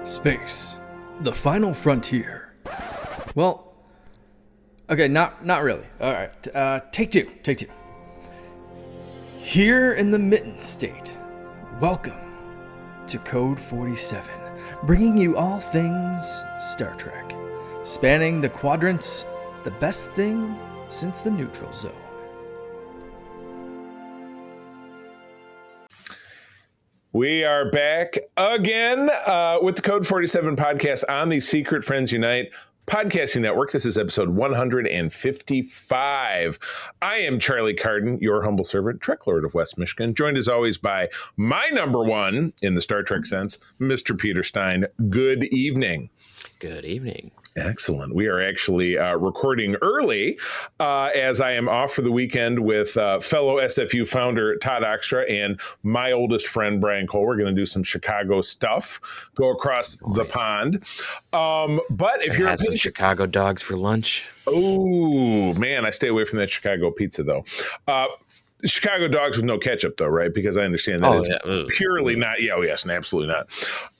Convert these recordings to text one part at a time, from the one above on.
Space, the final frontier. Well, okay, not really. All right, take two. Here in the Mitten State, welcome to Code 47, bringing you all things Star Trek, spanning the quadrants, the best thing since the neutral zone. We are back again with the Code 47 podcast on the Secret Friends Unite podcasting network. This is episode 155. I am Charlie Carden, your humble servant, Trek Lord of West Michigan, joined as always by my number one in the Star Trek sense, Mr. Peter Stein. Good evening. Good evening. Excellent. We are actually recording early as I am off for the weekend with fellow SFU founder Todd Oxtra and my oldest friend Brian Cole. We're going to do some Chicago stuff, go across the pond. But if you're had some Chicago dogs for lunch. Oh man, I stay away from that Chicago pizza though. Chicago dogs with no ketchup though, right? Because I understand that is purely not. Yeah, oh, yes, and absolutely not.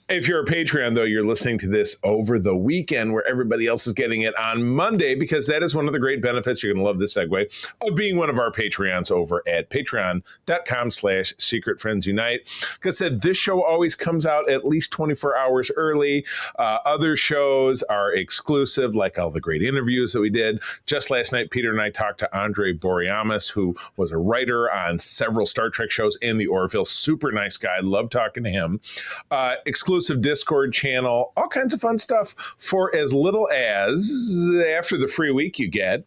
If you're a Patreon, though, you're listening to this over the weekend where everybody else is getting it on Monday, because that is one of the great benefits. You're going to love this segue of being one of our Patreons over at patreon.com/Secret Friends Unite. Like I said, this show always comes out at least 24 hours early. Other shows are exclusive, like all the great interviews that we did. Just last night, Peter and I talked to Andre Boreamis, who was a writer on several Star Trek shows in the Orville. Super nice guy. Love talking to him. Exclusive Discord channel, all kinds of fun stuff for as little as, after the free week you get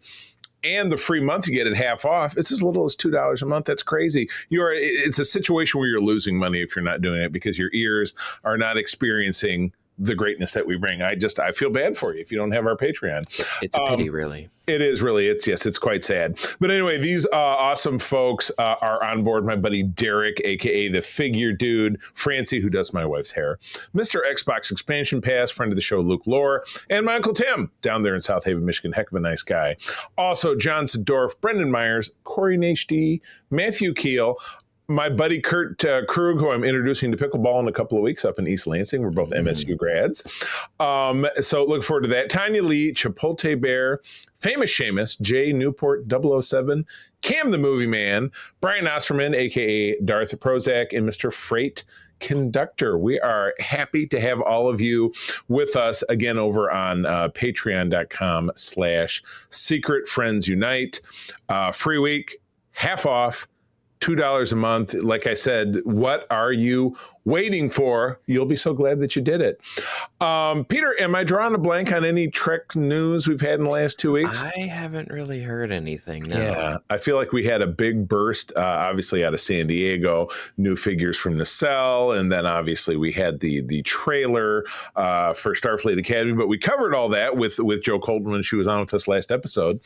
and the free month you get at half off, it's as little as $2 a month. That's crazy. It's a situation where you're losing money if you're not doing it, because your ears are not experiencing the greatness that we bring. I feel bad for you if you don't have our Patreon. It's a pity, really. It is really. It's quite sad. But anyway, these awesome folks are on board. My buddy Derek, a.k.a. the Figure Dude, Francie, who does my wife's hair, Mr. Xbox Expansion Pass, friend of the show, Luke Lohr, and my Uncle Tim down there in South Haven, Michigan. Heck of a nice guy. Also, John Sedorf, Brendan Myers, Corey HD, Matthew Keel, my buddy Kurt Krug, who I'm introducing to pickleball in a couple of weeks up in East Lansing. We're both MSU grads. So look forward to that. Tanya Lee, Chipotle Bear, Famous Seamus, Jay Newport 007, Cam the Movie Man, Brian Osterman, a.k.a. Darth Prozac, and Mr. Freight Conductor. We are happy to have all of you with us again over on patreon.com/Secret Friends Unite. Free week, half off, $2 a month. Like I said, what are you waiting for? You'll be so glad that you did it. Peter, am I drawing a blank on any Trek news we've had in the last 2 weeks? I haven't really heard anything. No. Yeah, I feel like we had a big burst, obviously out of San Diego, new figures from Nacelle, and then obviously we had the trailer for Starfleet Academy, but we covered all that with Jo Colton when she was on with us last episode.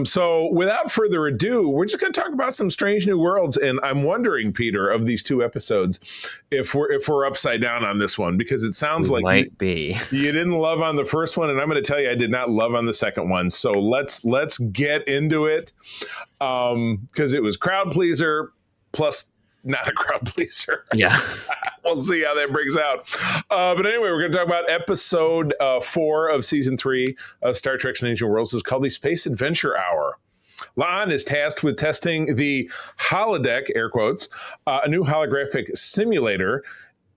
So without further ado, we're just going to talk about some strange new worlds, and I'm wondering, Peter, of these two episodes, if we're upside down on this one, because it sounds like you didn't love on the first one, and I'm going to tell you I did not love on the second one. So let's get into it, because it was crowd pleaser plus not a crowd pleaser. Yeah. We'll see how that brings out. But anyway, we're going to talk about episode 4 of season 3 of Star Trek Strange New Worlds. It's called the Space Adventure Hour. La'an is tasked with testing the holodeck, air quotes, a new holographic simulator,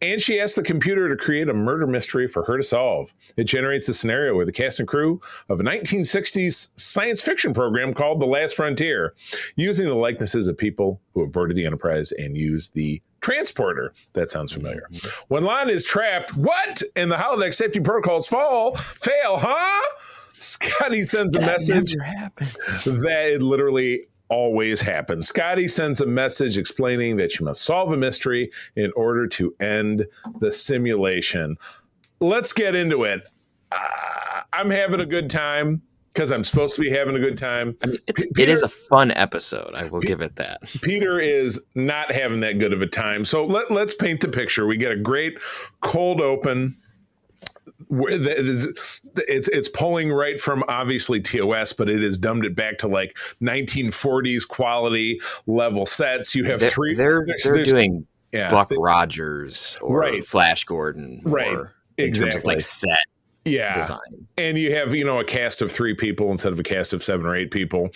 and she asks the computer to create a murder mystery for her to solve. It generates a scenario where the cast and crew of a 1960s science fiction program called The Last Frontier, using the likenesses of people who have boarded the Enterprise and used the transporter. That sounds familiar. When La'an is trapped, what? And the holodeck safety protocols fail, huh? Scotty sends a message that it literally always happens. Scotty sends a message explaining that she must solve a mystery in order to end the simulation. Let's get into it. I'm having a good time because I'm supposed to be having a good time. I mean, it is a fun episode. I will give it that. Peter is not having that good of a time. So let's paint the picture. We get a great cold open. It's pulling right from obviously TOS, but it has dumbed it back to like 1940s quality level sets. You have they're doing Buck Rogers or Flash Gordon, right? in terms of exactly. like set design. And you have, a cast of 3 people instead of a cast of 7 or 8 people.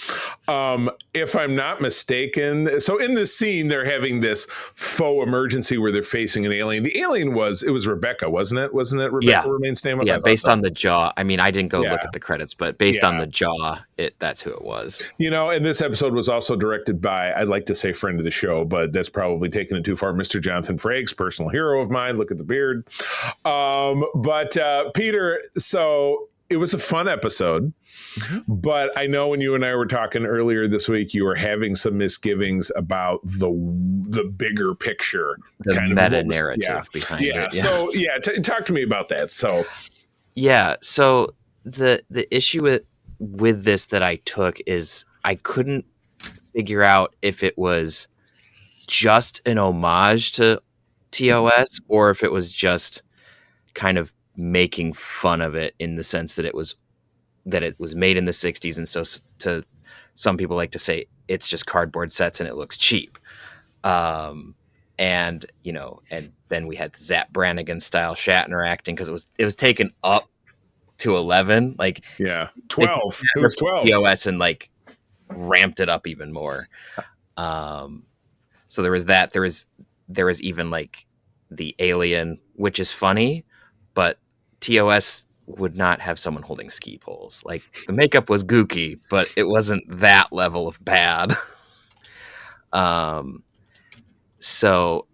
If I'm not mistaken, so in this scene, they're having this faux emergency where they're facing an alien. The alien it was Rebecca, wasn't it? Wasn't it Rebecca Romaine Stamos? Yeah, based on the jaw. I mean, I didn't go look at the credits, but based on the jaw, that's who it was. And this episode was also directed by, I'd like to say friend of the show, but that's probably taking it too far, Mr. Jonathan Frakes, personal hero of mine. Look at the beard. But Peter, so it was a fun episode, but I know when you and I were talking earlier this week, you were having some misgivings about the bigger picture, the kind meta of narrative behind it. Yeah. So talk to me about that. So so the issue with this that I took is I couldn't figure out if it was just an homage to TOS or if it was just kind of making fun of it in the sense that it was made in the 60s, and so to some people like to say it's just cardboard sets and it looks cheap. And then we had the Zap Brannigan style Shatner acting because it was taken up to 11, 12. It was 12. TOS and like ramped it up even more. So there was that. There was even like the alien, which is funny, but TOS would not have someone holding ski poles. Like the makeup was gooky, but it wasn't that level of bad. So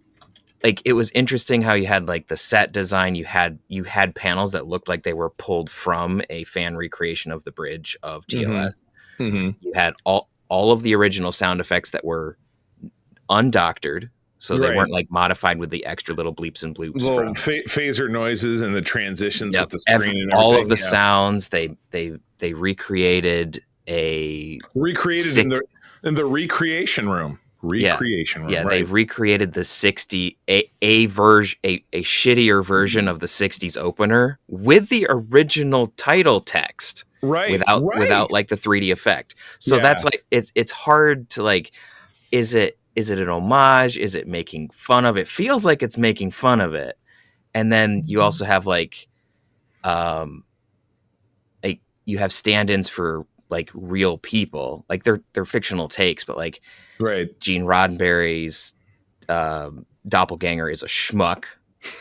like it was interesting how you had like the set design. You had panels that looked like they were pulled from a fan recreation of the bridge of TOS. You had all of the original sound effects that were undoctored. So they weren't like modified with the extra little bleeps and bloops. Little phaser noises and the transitions with the screen and everything. All of the sounds they recreated in the recreation room. Yeah, they recreated the 60 a shittier version of the 60s opener with the original title text. Without like the 3D effect. So that's like it's hard to like is it an homage? Is it making fun of it? Feels like it's making fun of it. And then you also have like you have stand-ins for like real people. Like they're fictional takes, but like Gene Roddenberry's doppelganger is a schmuck,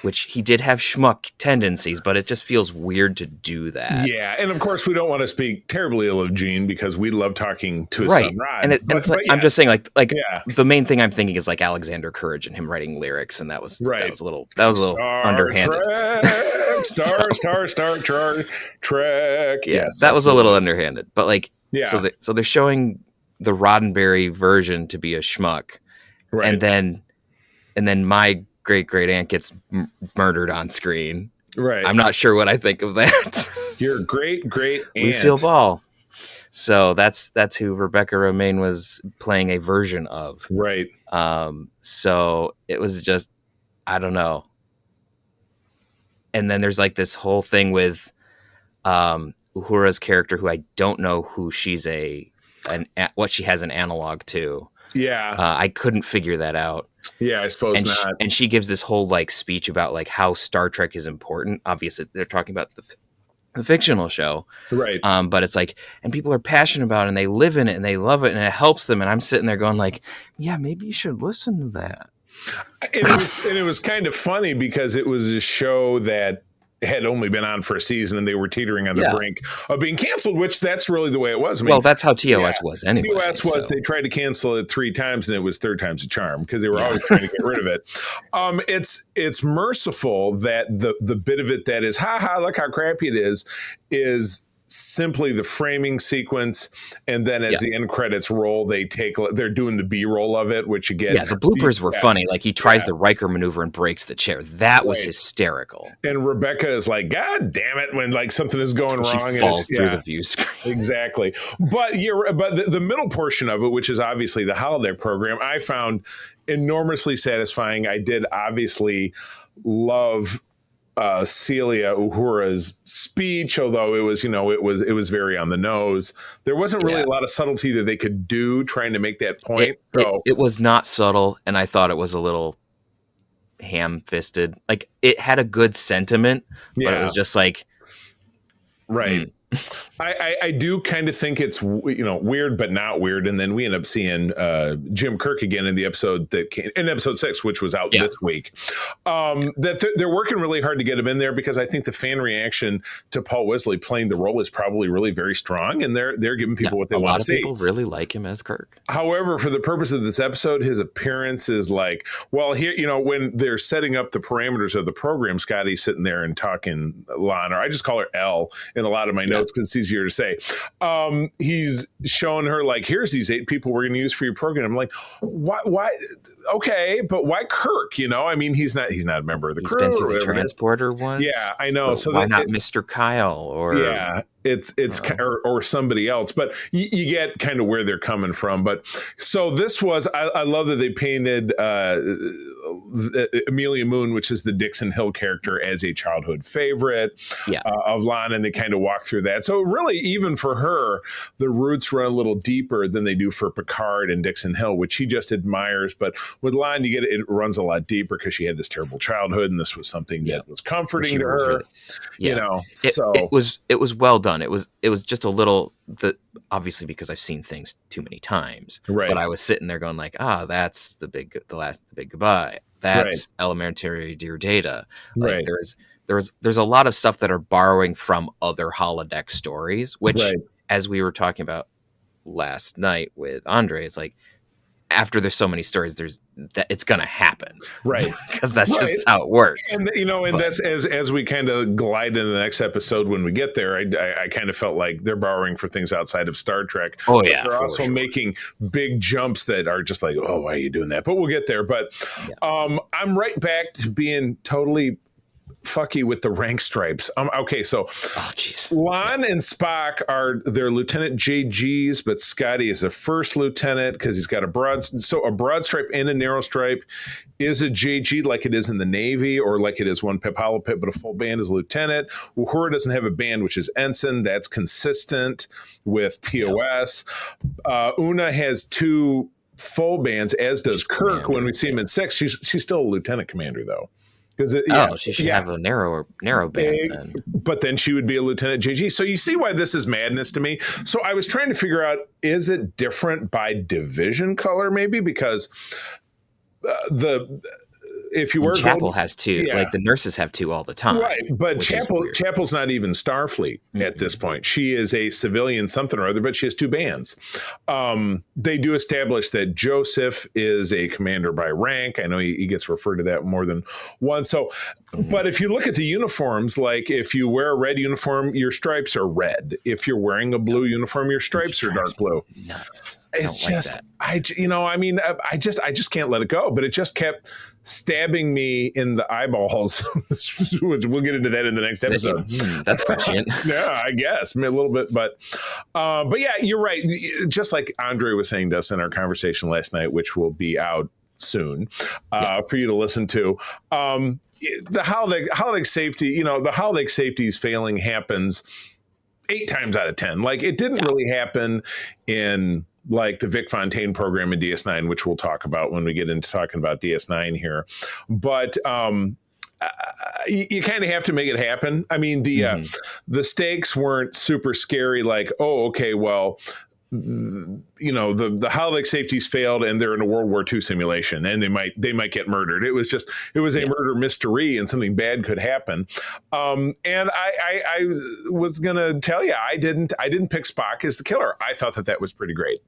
which he did have schmuck tendencies, but it just feels weird to do that. Yeah, and of course we don't want to speak terribly ill of Gene because we love talking to his son Rod. I'm just saying, like the main thing I'm thinking is like Alexander Courage and him writing lyrics, and that was a little underhanded. Star Trek. Yes, that was a little underhanded, but like so they're showing the Roddenberry version to be a schmuck, and then my great aunt gets murdered on screen. I'm not sure what I think of that. Your great aunt Lucille Ball. So that's who Rebecca Romaine was playing a version of. So it was just, I don't know. And then there's like this whole thing with Uhura's character, who I don't know who she's what she has an analog to. I couldn't figure that out. I suppose not. And she gives this whole like speech about like how Star Trek is important. Obviously, they're talking about the fictional show, but it's like, and people are passionate about it, and they live in it, and they love it, and it helps them. And I'm sitting there going like, yeah, maybe you should listen to that. And it was kind of funny because it was a show that had only been on for a season and they were teetering on the brink of being canceled, which that's really the way it was. I mean, well, that's how TOS was anyway. TOS was, they tried to cancel it 3 times and it was third time's a charm because they were always trying to get rid of it. It's merciful that the bit of it that is, look how crappy it is simply the framing sequence, and then as the end credits roll, they're doing the B-roll of it, which again, the bloopers were funny. Like he tries the Riker maneuver and breaks the chair. That was hysterical. And Rebecca is like, God damn it, when like something is going wrong, she falls through the view screen. Exactly. But the middle portion of it, which is obviously the holiday program, I found enormously satisfying. I did obviously love Celia Uhura's speech, although it was very on the nose. There wasn't really a lot of subtlety that they could do trying to make that point. It was not subtle, and I thought it was a little ham-fisted. Like, it had a good sentiment, but it was just like, right. I do kind of think it's, weird, but not weird. And then we end up seeing Jim Kirk again in the episode in episode 6, which was out this week. That they're working really hard to get him in there, because I think the fan reaction to Paul Wesley playing the role is probably really very strong, and they're giving people what they want to see. A lot of people really like him as Kirk. However, for the purpose of this episode, his appearance is like, well, here, when they're setting up the parameters of the program, Scotty's sitting there and talking Lon, or I just call her L in a lot of my notes because it's easier to say. He's showing her, like, here's these 8 people we're going to use for your program. I'm like, why? Okay, but why Kirk? I mean, he's not a member of the crew. He's been through the transporter once. Yeah, I know. So why not Mr. Kyle? Or it's or somebody else, but you get kind of where they're coming from. But so this was, I love that they painted Amelia Moon, which is the Dixon Hill character, as a childhood favorite of Lon, and they kind of walk through that. So really, even for her, the roots run a little deeper than they do for Picard and Dixon Hill, which he just admires. But with Lon, you get it runs a lot deeper because she had this terrible childhood, and this was something that was comforting to her. Really, so it was well done. It was just a little, obviously, because I've seen things too many times. Right. But I was sitting there going like, that's the big goodbye. That's Elementary Dear Data. Like, there's a lot of stuff that are borrowing from other holodeck stories, which, as we were talking about last night with Andre, it's like, after there's so many stories, it's going to happen, right? Because that's just how it works. And that's as we kind of glide into the next episode when we get there. I kind of felt like they're borrowing for things outside of Star Trek. Oh yeah, they're also making big jumps that are just like, oh, why are you doing that? But we'll get there. But I'm right back to being totally fucky with the rank stripes. Okay, so Lon and Spock are their Lieutenant JGs, but Scotty is a first lieutenant because he's got a broad stripe and a narrow stripe is a JG, like it is in the Navy, or like it is one Pip Hollow Pip, but a full band is lieutenant. Uhura doesn't have a band, which is ensign. That's consistent with TOS. Una has 2 full bands, as does Kirk. When we see him in 6, she's still a lieutenant commander, though. She should have a narrow band then. But then she would be a Lieutenant JG. So you see why this is madness to me. So I was trying to figure out, is it different by division color, maybe? Because if you were Chapel has 2, like the nurses have 2 all the time, right? But Chapel's not even Starfleet at this point. She is a civilian something or other, but she has 2 bands. They do establish that Joseph is a commander by rank. I know he gets referred to that more than once. So, but if you look at the uniforms, like if you wear a red uniform, your stripes are red. If you're wearing a blue uniform, your stripes are dark blue. Nuts. It's just, I just can't let it go. But it just kept stabbing me in the eyeballs. Which we'll get into that in the next episode. That's prescient. Yeah, I guess a little bit, but yeah, you're right. Just like Andre was saying to us in our conversation last night, which will be out soon for you to listen to. The holodeck safety, the holodeck safety's failing happens 8 times out of 10. Like, it didn't really happen in like the Vic Fontaine program in DS9, which we'll talk about when we get into talking about DS9 here. But you kind of have to make it happen. I mean, the stakes weren't super scary. Like, oh, okay, well, the holodeck safety's failed and they're in a World War II simulation and they might get murdered. It was a murder mystery and something bad could happen. And I was gonna tell you, I didn't pick Spock as the killer. I thought that was pretty great.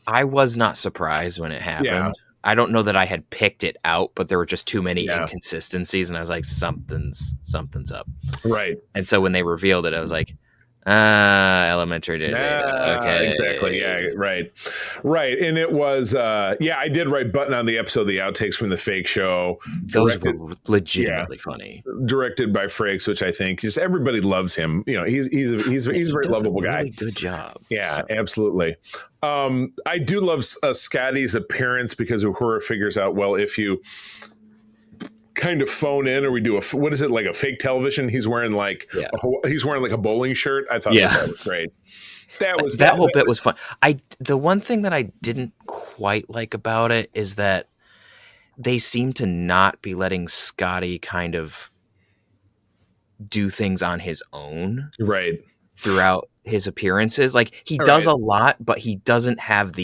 I was not surprised when it happened. Yeah. I don't know that I had picked it out, but there were just too many inconsistencies, and I was like, something's up. Right. And so when they revealed it, I was like, Elementary Data. Okay. Exactly. Yeah. Right. And it was, I did write button on the episode, the outtakes from the fake show. Those were legitimately funny. Directed by Frakes, which I think just everybody loves him. He's a very lovable guy. Really good job. Yeah, absolutely. I do love Scotty's appearance because Uhura figures out, well, if you kind of phone in or we do what is it, like a fake television, he's wearing like a bowling shirt. I thought that was great. That whole bit was fun. The one thing that I didn't quite like about it is that they seem to not be letting Scotty kind of do things on his own. Right. Throughout his appearances. Like, he does a lot, but he doesn't have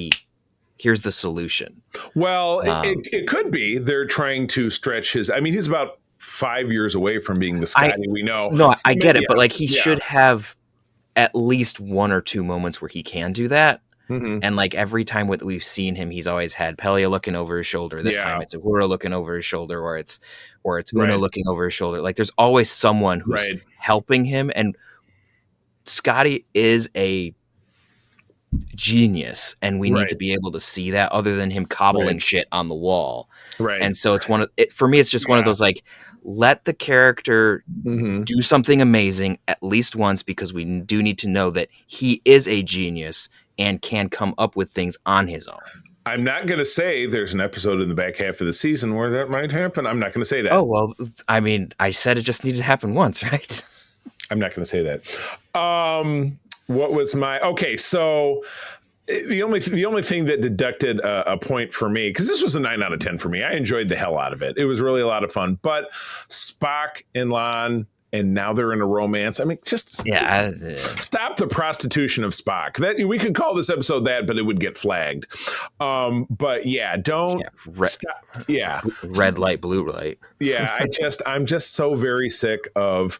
here's the solution. Well, it could be they're trying to stretch his. I mean, he's about 5 years away from being the Scotty we know. No, I get it, but like he should have at least 1 or 2 moments where he can do that. Mm-hmm. And like every time we've seen him, he's always had Pelia looking over his shoulder. This time it's Uhura looking over his shoulder, or it's Una looking over his shoulder. Like there's always someone who's helping him. And Scotty is a genius, and we need to be able to see that, other than him cobbling shit on the wall. Right. And so it's for me, it's just one of those, like, let the character do something amazing at least once, because we do need to know that he is a genius and can come up with things on his own. I'm not going to say there's an episode in the back half of the season where that might happen. I'm not going to say that. Oh, well, I mean, I said it just needed to happen once, right? I'm not going to say that. What was okay? So the only thing that deducted a point for me, because this was a 9 out of 10 for me. I enjoyed the hell out of it. It was really a lot of fun. But Spock and Lon, and now they're in a romance. I mean, just stop the prostitution of Spock. That we could call this episode that, but it would get flagged. But yeah, don't stop. Yeah, red light, blue light. Yeah, I'm just so very sick of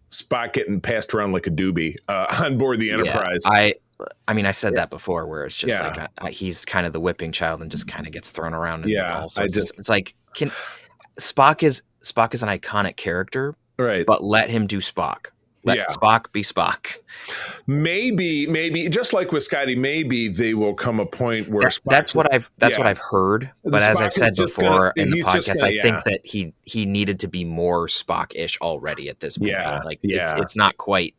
Spock getting passed around like a doobie on board the Enterprise. I mean, I said that before, where it's just like he's kind of the whipping child and just kind of gets thrown around. And it's like, Spock is an iconic character, right? But let him do Spock. Let Spock be Spock. Maybe just like with Scotty, maybe they will come a point where that's what I've heard. But as I've said before in the podcast, I think that he needed to be more Spock-ish already at this point. It's not quite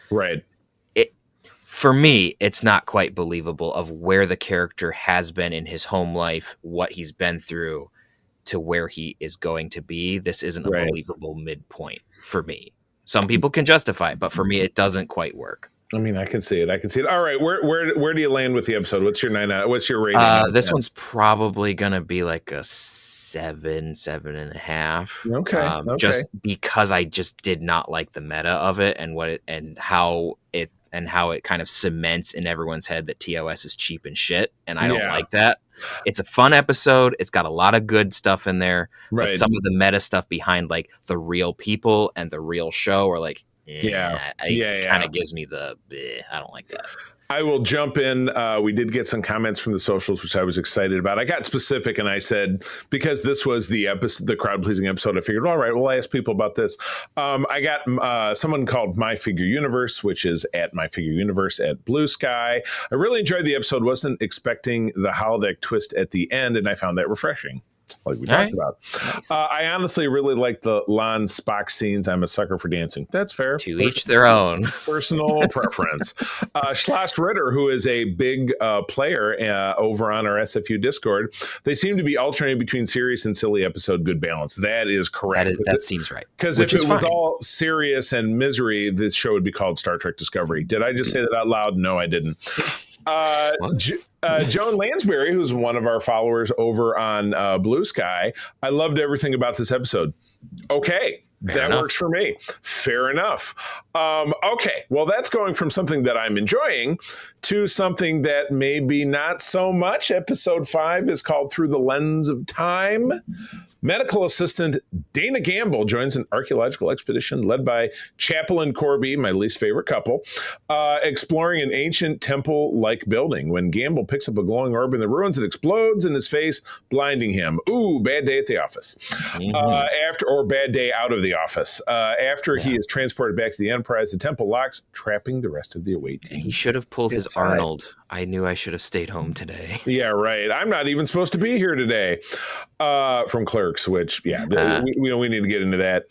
right. For me, it's not quite believable of where the character has been in his home life, what he's been through, to where he is going to be. This isn't a believable midpoint for me. Some people can justify it, but for me, it doesn't quite work. I mean, I can see it. All right, where do you land with the episode? What's your 9 out? What's your rating? This one's probably gonna be like a 7.5. Okay. Just because I just did not like the meta of it and how it kind of cements in everyone's head that TOS is cheap and shit, and I don't like that. It's a fun episode. It's got a lot of good stuff in there, but some of the meta stuff behind like the real people and the real show are like, kind of gives me the I don't like that. I will jump in. We did get some comments from the socials, which I was excited about. I got specific and I said, because this was the crowd-pleasing episode, I figured, all right, we'll ask people about this. I got someone called My Figure Universe, which is at My Figure Universe at Blue Sky. I really enjoyed the episode. Wasn't expecting the holodeck twist at the end, and I found that refreshing. Like we talked about. Nice. I honestly really like the Lon Spock scenes. I'm a sucker for dancing. That's fair. To each their own. Personal preference. Schloss Ritter, who is a big player over on our SFU Discord, they seem to be alternating between serious and silly episode. Good balance. That is correct. That seems right. Because if it was all serious and misery, this show would be called Star Trek Discovery. Did I just say that out loud? No, I didn't. Joan Lansbury, who's one of our followers over on Blue Sky, I loved everything about this episode. Okay. Fair enough. Works for me. Fair enough. Okay. Well, that's going from something that I'm enjoying to something that maybe not so much. Episode 5 is called Through the Lens of Time. Medical assistant Dana Gamble joins an archaeological expedition led by Chapel and Corby, my least favorite couple, exploring an ancient temple-like building. When Gamble picks up a glowing orb in the ruins, it explodes in his face, blinding him. Ooh, bad day at the office. Or bad day out of the office. After he is transported back to the Enterprise, the temple locks, trapping the rest of the away team. He should have pulled his Arnold. I knew I should have stayed home today. Yeah, right. I'm not even supposed to be here today. From Clerks, which, we need to get into that.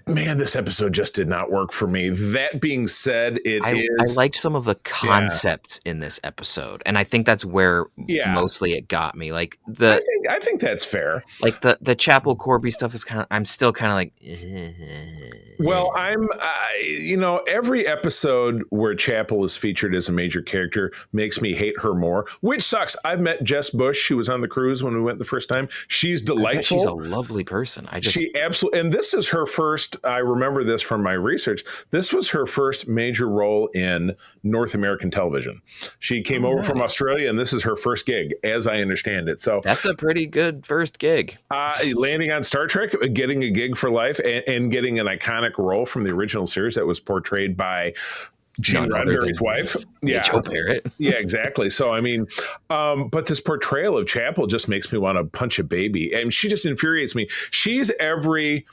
Man, this episode just did not work for me. That being said, I liked some of the concepts in this episode, and I think that's where mostly it got me. Like I think that's fair. Like the Chapel Corby stuff is I'm still kind of like. Well, every episode where Chapel is featured as a major character makes me hate her more, which sucks. I've met Jess Bush. She was on the cruise when we went the first time. She's delightful. She's a lovely person. She absolutely, and this is her first. I remember this from my research. This was her first major role in North American television. She came over from Australia, and this is her first gig, as I understand it. So that's a pretty good first gig. Landing on Star Trek, getting a gig for life, and getting an iconic role from the original series that was portrayed by Gene Roddenberry's wife. Joe Parrott. Yeah, exactly. So, I mean, but this portrayal of Chapel just makes me want to punch a baby. And she just infuriates me. She's every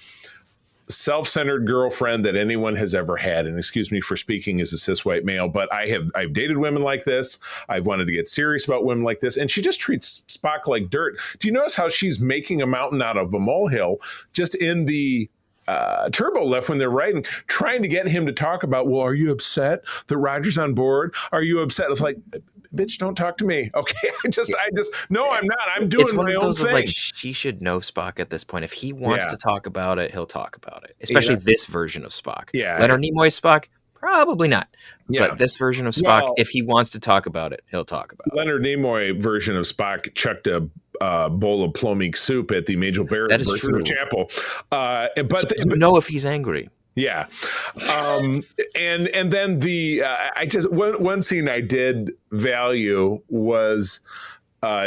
self-centered girlfriend that anyone has ever had. And excuse me for speaking as a cis white male, but I've dated women like this. I've wanted to get serious about women like this. And she just treats Spock like dirt. Do you notice how she's making a mountain out of a molehill just in the turbo lift when they're writing, trying to get him to talk about, well, are you upset that Roger's on board? Are you upset? It's like, bitch, don't talk to me. Okay. No, I'm not. I'm doing my own thing. Like, she should know Spock at this point. If he wants to talk about it, he'll talk about it. Especially this version of Spock. Yeah. Leonard Nimoy's Spock, probably not. Yeah. But this version of Spock, if he wants to talk about it, he'll talk about it. Leonard Nimoy version of Spock chucked a bowl of Plomeek soup at the Major Barrett version of Chapel. But if he's angry. Yeah. And then one scene I did value was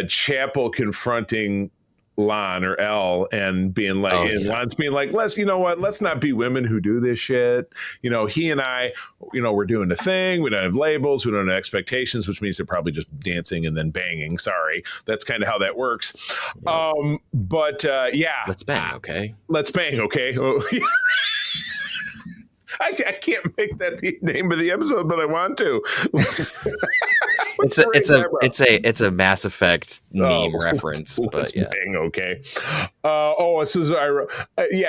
Chapel confronting Lon or L and being like, Lon's being like, let's not be women who do this shit. He and I, we're doing the thing. We don't have labels. We don't have expectations, which means they're probably just dancing and then banging. Sorry. That's kind of how that works. Yeah. Let's bang. Okay. Let's bang. Okay. I can't make that the name of the episode, but I want to. It's a Mass Effect meme reference, but yeah. Bang, okay. This is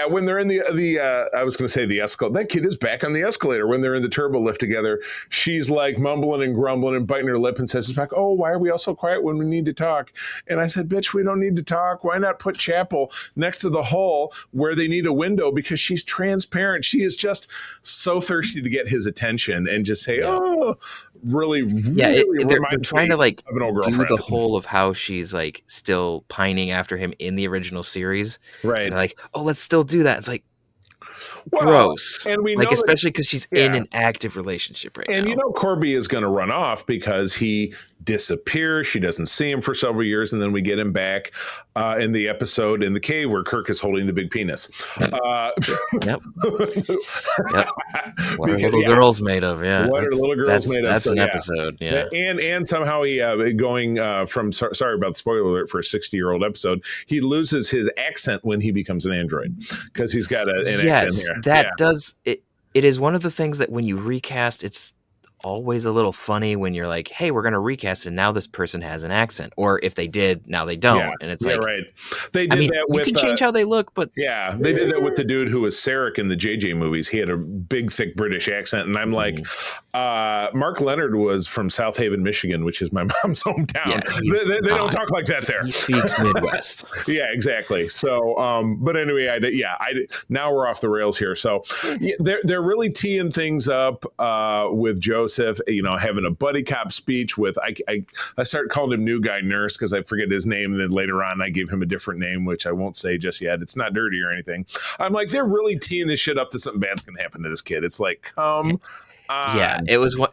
when they're in the I was going to say the escalator. That kid is back on the escalator when they're in the turbo lift together. She's like mumbling and grumbling and biting her lip and says, "Back, why are we all so quiet when we need to talk?" And I said, "Bitch, we don't need to talk. Why not put Chapel next to the hull where they need a window because she's transparent. She is just so thirsty to get his attention and just say, really they're trying to like do the whole of how she's like still pining after him in the original series, right? And like, let's still do that. It's like gross, and we like know especially because she's in an active relationship right now. And Corby is going to run off because he disappears. She doesn't see him for several years, and then we get him back in the episode in the cave where Kirk is holding the big penis. Yep. What are little girls made of? Yeah. What are little girls made of? That's an episode. Yeah. And somehow he going from sorry about the spoiler alert for a 60-year-old episode, he loses his accent when he becomes an android because he's got an accent here. That does it. It is one of the things that when you recast, it's always a little funny when you're like, hey, we're going to recast and now this person has an accent, or if they did, now they don't. And it's like, right. They did that with, you can change how they look, but they did that with the dude who was Sarek in the JJ movies. He had a big, thick British accent. And I'm like, Mark Leonard was from South Haven, Michigan, which is my mom's hometown. Yeah, they don't talk like that there. He speaks Midwest. Yeah, exactly. So, but anyway, now we're off the rails here. So they're really teeing things up with Joseph, having a buddy cop speech with, I started calling him New Guy Nurse because I forget his name. And then later on, I gave him a different name, which I won't say just yet. It's not dirty or anything. I'm like, they're really teeing this shit up that something bad's going to happen to this kid. It's like, come on. Yeah,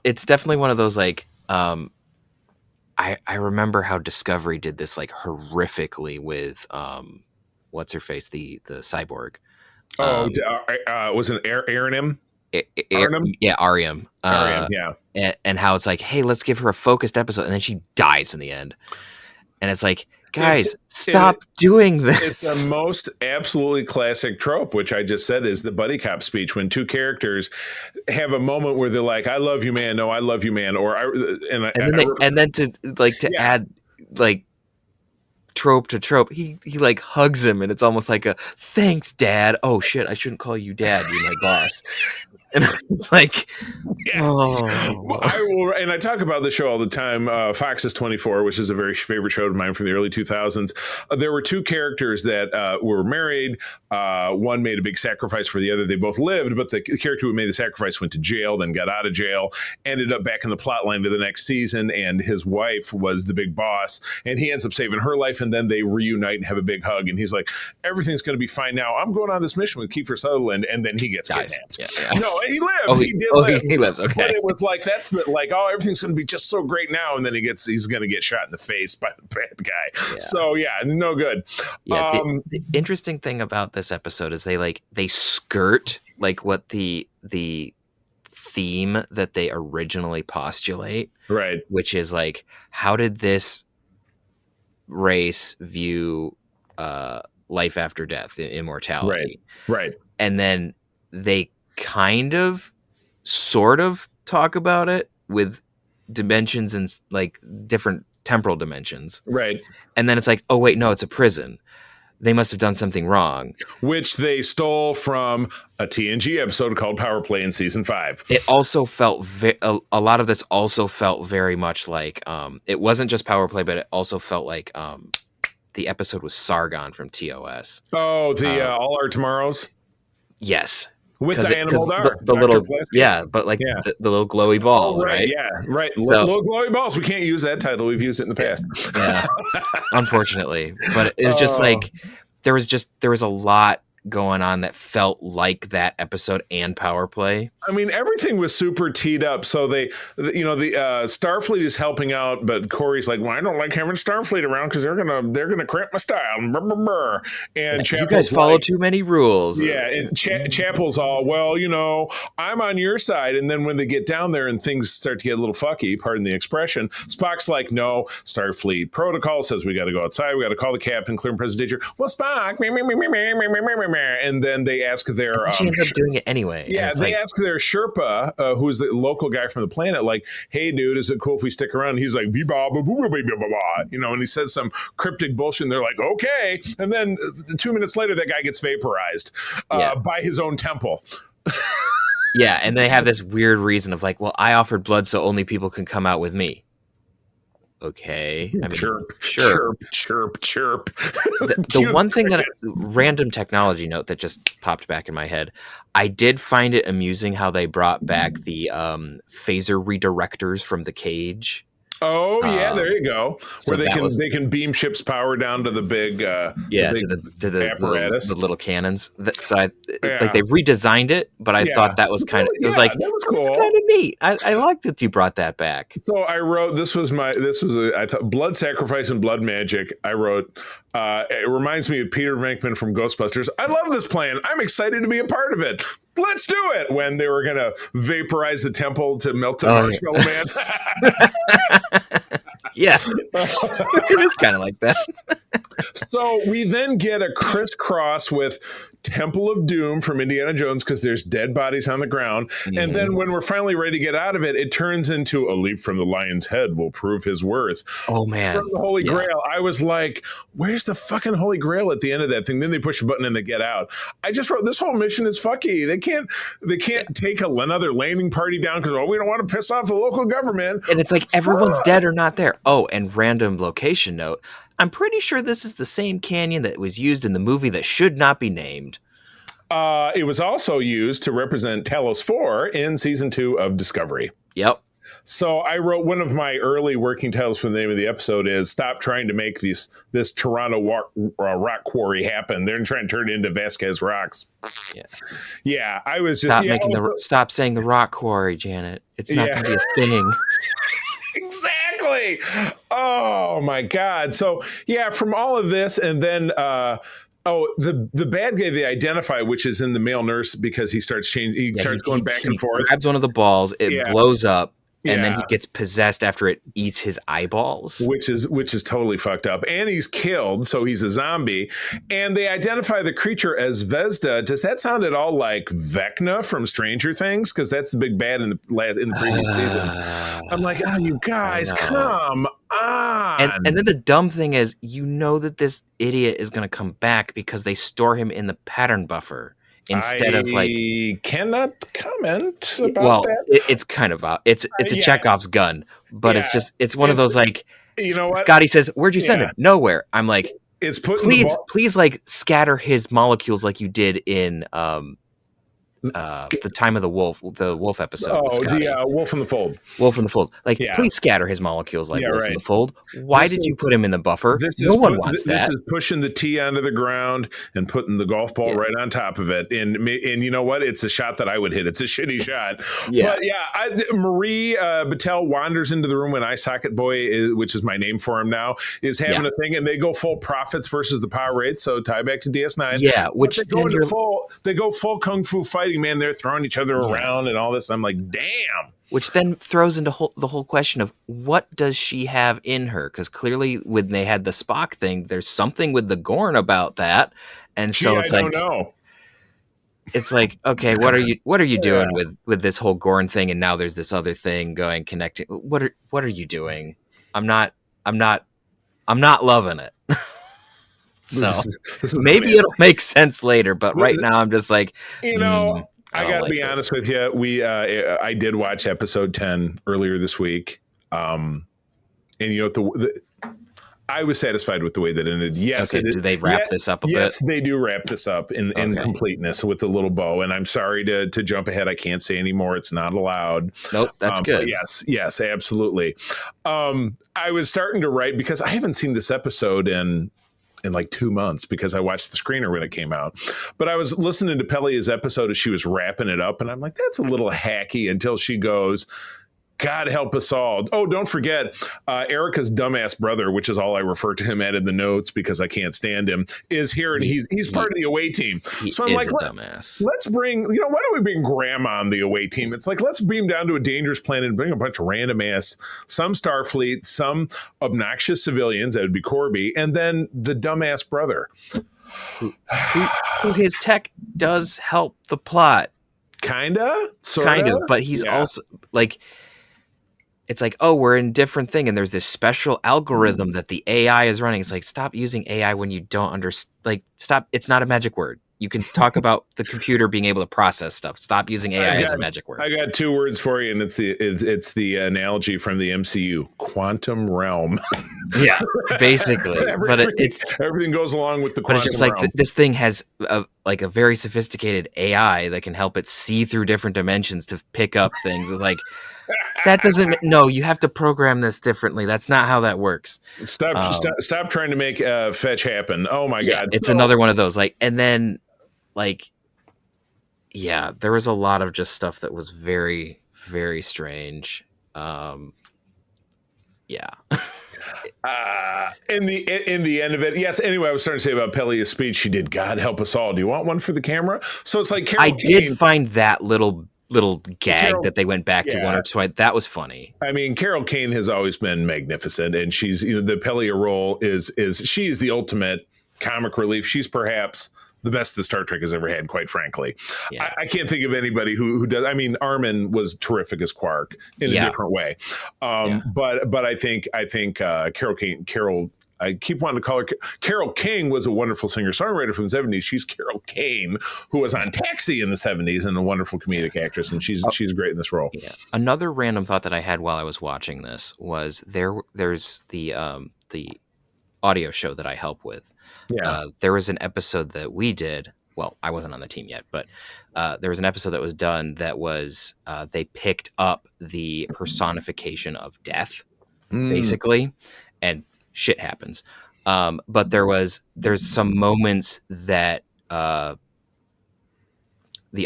it's definitely one of those, like, I remember how Discovery did this, like, horrifically with, what's her face? The cyborg. Was it Aaron? Ariam. And how it's like, hey, let's give her a focused episode, and then she dies in the end. And it's like, guys, stop doing this. It's the most absolutely classic trope, which I just said is the buddy cop speech when two characters have a moment where they're like, I love you, man. No, I love you, man. Or add like trope to trope. He like hugs him, and it's almost like a thanks, Dad. Oh shit, I shouldn't call you Dad. You're my boss. And it's like, and I talk about the show all the time. Fox's 24, which is a very favorite show of mine from the early 2000s. There were two characters that were married. One made a big sacrifice for the other. They both lived, but the character who made the sacrifice went to jail, then got out of jail, ended up back in the plot line to the next season, and his wife was the big boss, and he ends up saving her life, and then they reunite and have a big hug, and he's like, everything's going to be fine now. I'm going on this mission with Kiefer Sutherland, and then he gets kidnapped. Yeah. No, he lives. He did live. He lives. Okay. But it was like, everything's going to be just so great now. And then he's going to get shot in the face by the bad guy. Yeah. So no good. Yeah. The interesting thing about this episode is they skirt like what the theme that they originally postulate. Right. Which is like, how did this race view life after death, immortality? Right. And then they kind of sort of talk about it with dimensions and like different temporal dimensions. Right. And then it's like, oh wait, no, it's a prison. They must have done something wrong. Which they stole from a TNG episode called Power Play in season 5. It also felt a lot of this also felt very much like it wasn't just Power Play, but it also felt like the episode was Sargon from TOS. Oh, the All Our Tomorrows? Yes. With Diana Muldaur. The little, but like the little glowy balls, right? Yeah, right. Little glowy balls. We can't use that title. We've used it in the past. Yeah, unfortunately. But it was just like, there was a lot going on that felt like that episode and Power Play. I mean, everything was super teed up. So the Starfleet is helping out, but Corey's like, well, I don't like having Starfleet around because they're gonna cramp my style. And you guys follow too many rules. Yeah, and Chapel's all, well, I'm on your side. And then when they get down there and things start to get a little fucky, pardon the expression, Spock's like, no, Starfleet protocol says we got to go outside. We got to call the captain, clear and present danger. Well, Spock, and then they ask their she ends up doing it anyway. Yeah, they ask their Sherpa, who's the local guy from the planet, like, hey, dude, is it cool if we stick around? And he's like, and he says some cryptic bullshit, and they're like, okay. And then 2 minutes later, that guy gets vaporized by his own temple. Yeah, and they have this weird reason of like, well, I offered blood so only people can come out with me. Okay. I mean, chirp. The one thing that random technology note that just popped back in my head, I did find it amusing how they brought back the phaser redirectors from the cage. Oh yeah, there you go. Where they can beam ship's power down to the big to the apparatus, the little cannons. Like they redesigned it, but I thought that was kind of that was cool. It's kind of neat. I like that you brought that back. So I wrote I thought blood sacrifice and blood magic. I wrote it reminds me of Peter Venkman from Ghostbusters. I love this plan. I'm excited to be a part of it. Let's do it. When they were going to vaporize the temple to melt the marshmallow man. Yeah. It is kind of like that. So we then get a crisscross with Temple of Doom from Indiana Jones because there's dead bodies on the ground. Mm-hmm. And then when we're finally ready to get out of it, it turns into a leap from the lion's head will prove his worth. Oh, man. From the Holy Grail. I was like, where's the fucking Holy Grail at the end of that thing? Then they push a button and they get out. I just wrote, this whole mission is fucky. They can't take another landing party down because, we don't want to piss off the local government. And it's like everyone's dead or not there. Oh, and random location note. I'm pretty sure this is the same canyon that was used in the movie that should not be named. It was also used to represent Talos 4 in season 2 of Discovery. Yep. So I wrote one of my early working titles for the name of the episode is Stop Trying to Make this Toronto rock quarry happen. They're trying to turn it into Vasquez Rocks. Yeah. I was just stop saying the rock quarry, Janet. It's not going to be a thing. Exactly. Oh my God. So from all of this, and then the bad guy they identify, which is in the male nurse, because he starts changing. He starts going back and forth. Grabs one of the balls. It blows up. And then he gets possessed after it eats his eyeballs, which is totally fucked up. And he's killed, so he's a zombie. And they identify the creature as Vesda. Does that sound at all like Vecna from Stranger Things? Because that's the big bad in the previous season. I'm like, you guys, come on. And then the dumb thing is, that this idiot is going to come back because they store him in the pattern buffer instead of like. I cannot comment about that. It's kind of it's a Chekhov's gun, but it's one of those like. You know what? Scotty says, "Where'd you send him?" Nowhere. I'm like, it's please like scatter his molecules like you did in the Time of the Wolf episode. The Wolf in the Fold. Wolf in the Fold. Like, please scatter his molecules like Wolf in the Fold. Why did you put him in the buffer? No one wants that. This is pushing the tee onto the ground and putting the golf ball right on top of it. And you know what? It's a shot that I would hit. It's a shitty shot. Yeah. But Marie Battelle wanders into the room when Eye Socket Boy, which is my name for him now, is having a thing, and they go full Profits versus the Power Raid. So tie back to DS9. Yeah, which they go full kung fu fighting. Man, they're throwing each other around and all this. I'm like, damn. Which then throws into the whole question of what does she have in her? Because clearly, when they had the Spock thing, there's something with the Gorn about that, and so it's I don't know. It's like, okay, what are you doing with this whole Gorn thing? And now there's this other thing connecting. What are you doing? I'm not loving it. So this is maybe it'll make sense later, but right now I'm just like, I got to be honest with you. I did watch episode 10 earlier this week, and I was satisfied with the way that it ended. Yes, do they wrap this up a bit? Yes, they do wrap this up in completeness with the little bow. And I'm sorry to jump ahead. I can't say anymore. It's not allowed. Nope, that's good. Yes, absolutely. I was starting to write because I haven't seen this episode in like 2 months because I watched the screener when it came out. But I was listening to Pelia's episode as she was wrapping it up, and I'm like, that's a little hacky until she goes, God help us all. Oh, don't forget, Erica's dumbass brother, which is all I refer to him at in the notes because I can't stand him, is here, and he's part of the away team. So I'm like, dumbass. Let's bring, why don't we bring Grandma on the away team? It's like, let's beam down to a dangerous planet and bring a bunch of random ass, some Starfleet, some obnoxious civilians, that would be Corby, and then the dumbass brother. Who his tech does help the plot. Kinda, but he's also like, it's like, oh, we're in a different thing, and there's this special algorithm that the AI is running. It's like, stop using AI when you don't understand. Like, stop. It's not a magic word. You can talk about the computer being able to process stuff. Stop using AI as a magic word. I got 2 words for you, and it's the analogy from the MCU: quantum realm. Yeah, basically. But everything goes along with the quantum realm. But it's just like this thing has a very sophisticated AI that can help it see through different dimensions to pick up things. It's like, that doesn't. No, you have to program this differently. That's not how that works. Stop trying to make fetch happen. Oh my God! It's another one of those. And then, there was a lot of just stuff that was very, very strange. In the end of it, yes. Anyway, I was starting to say about Pelia's speech. She did, God help us all. Do you want one for the camera? So it's like Carol Kane did find that little gag that they went back to one or twice. That was funny. I mean, Carol Kane has always been magnificent, and she's the Pelia role is she's the ultimate comic relief. She's perhaps the best that Star Trek has ever had, quite frankly. Yeah. I can't think of anybody who does. I mean, Armin was terrific as Quark in a different way, but I think Carol Kane. I keep wanting to call her Carol King. Was a wonderful singer-songwriter from the 70s. She's Carol Kane, who was on Taxi in the 70s and a wonderful comedic actress, and she's great in this role. Yeah. Another random thought that I had while I was watching this was there's the audio show that I help with. Yeah. There was an episode that we did. Well, I wasn't on the team yet, but there was an episode that was done that was they picked up the personification of death, basically, and shit happens. But there's some moments that the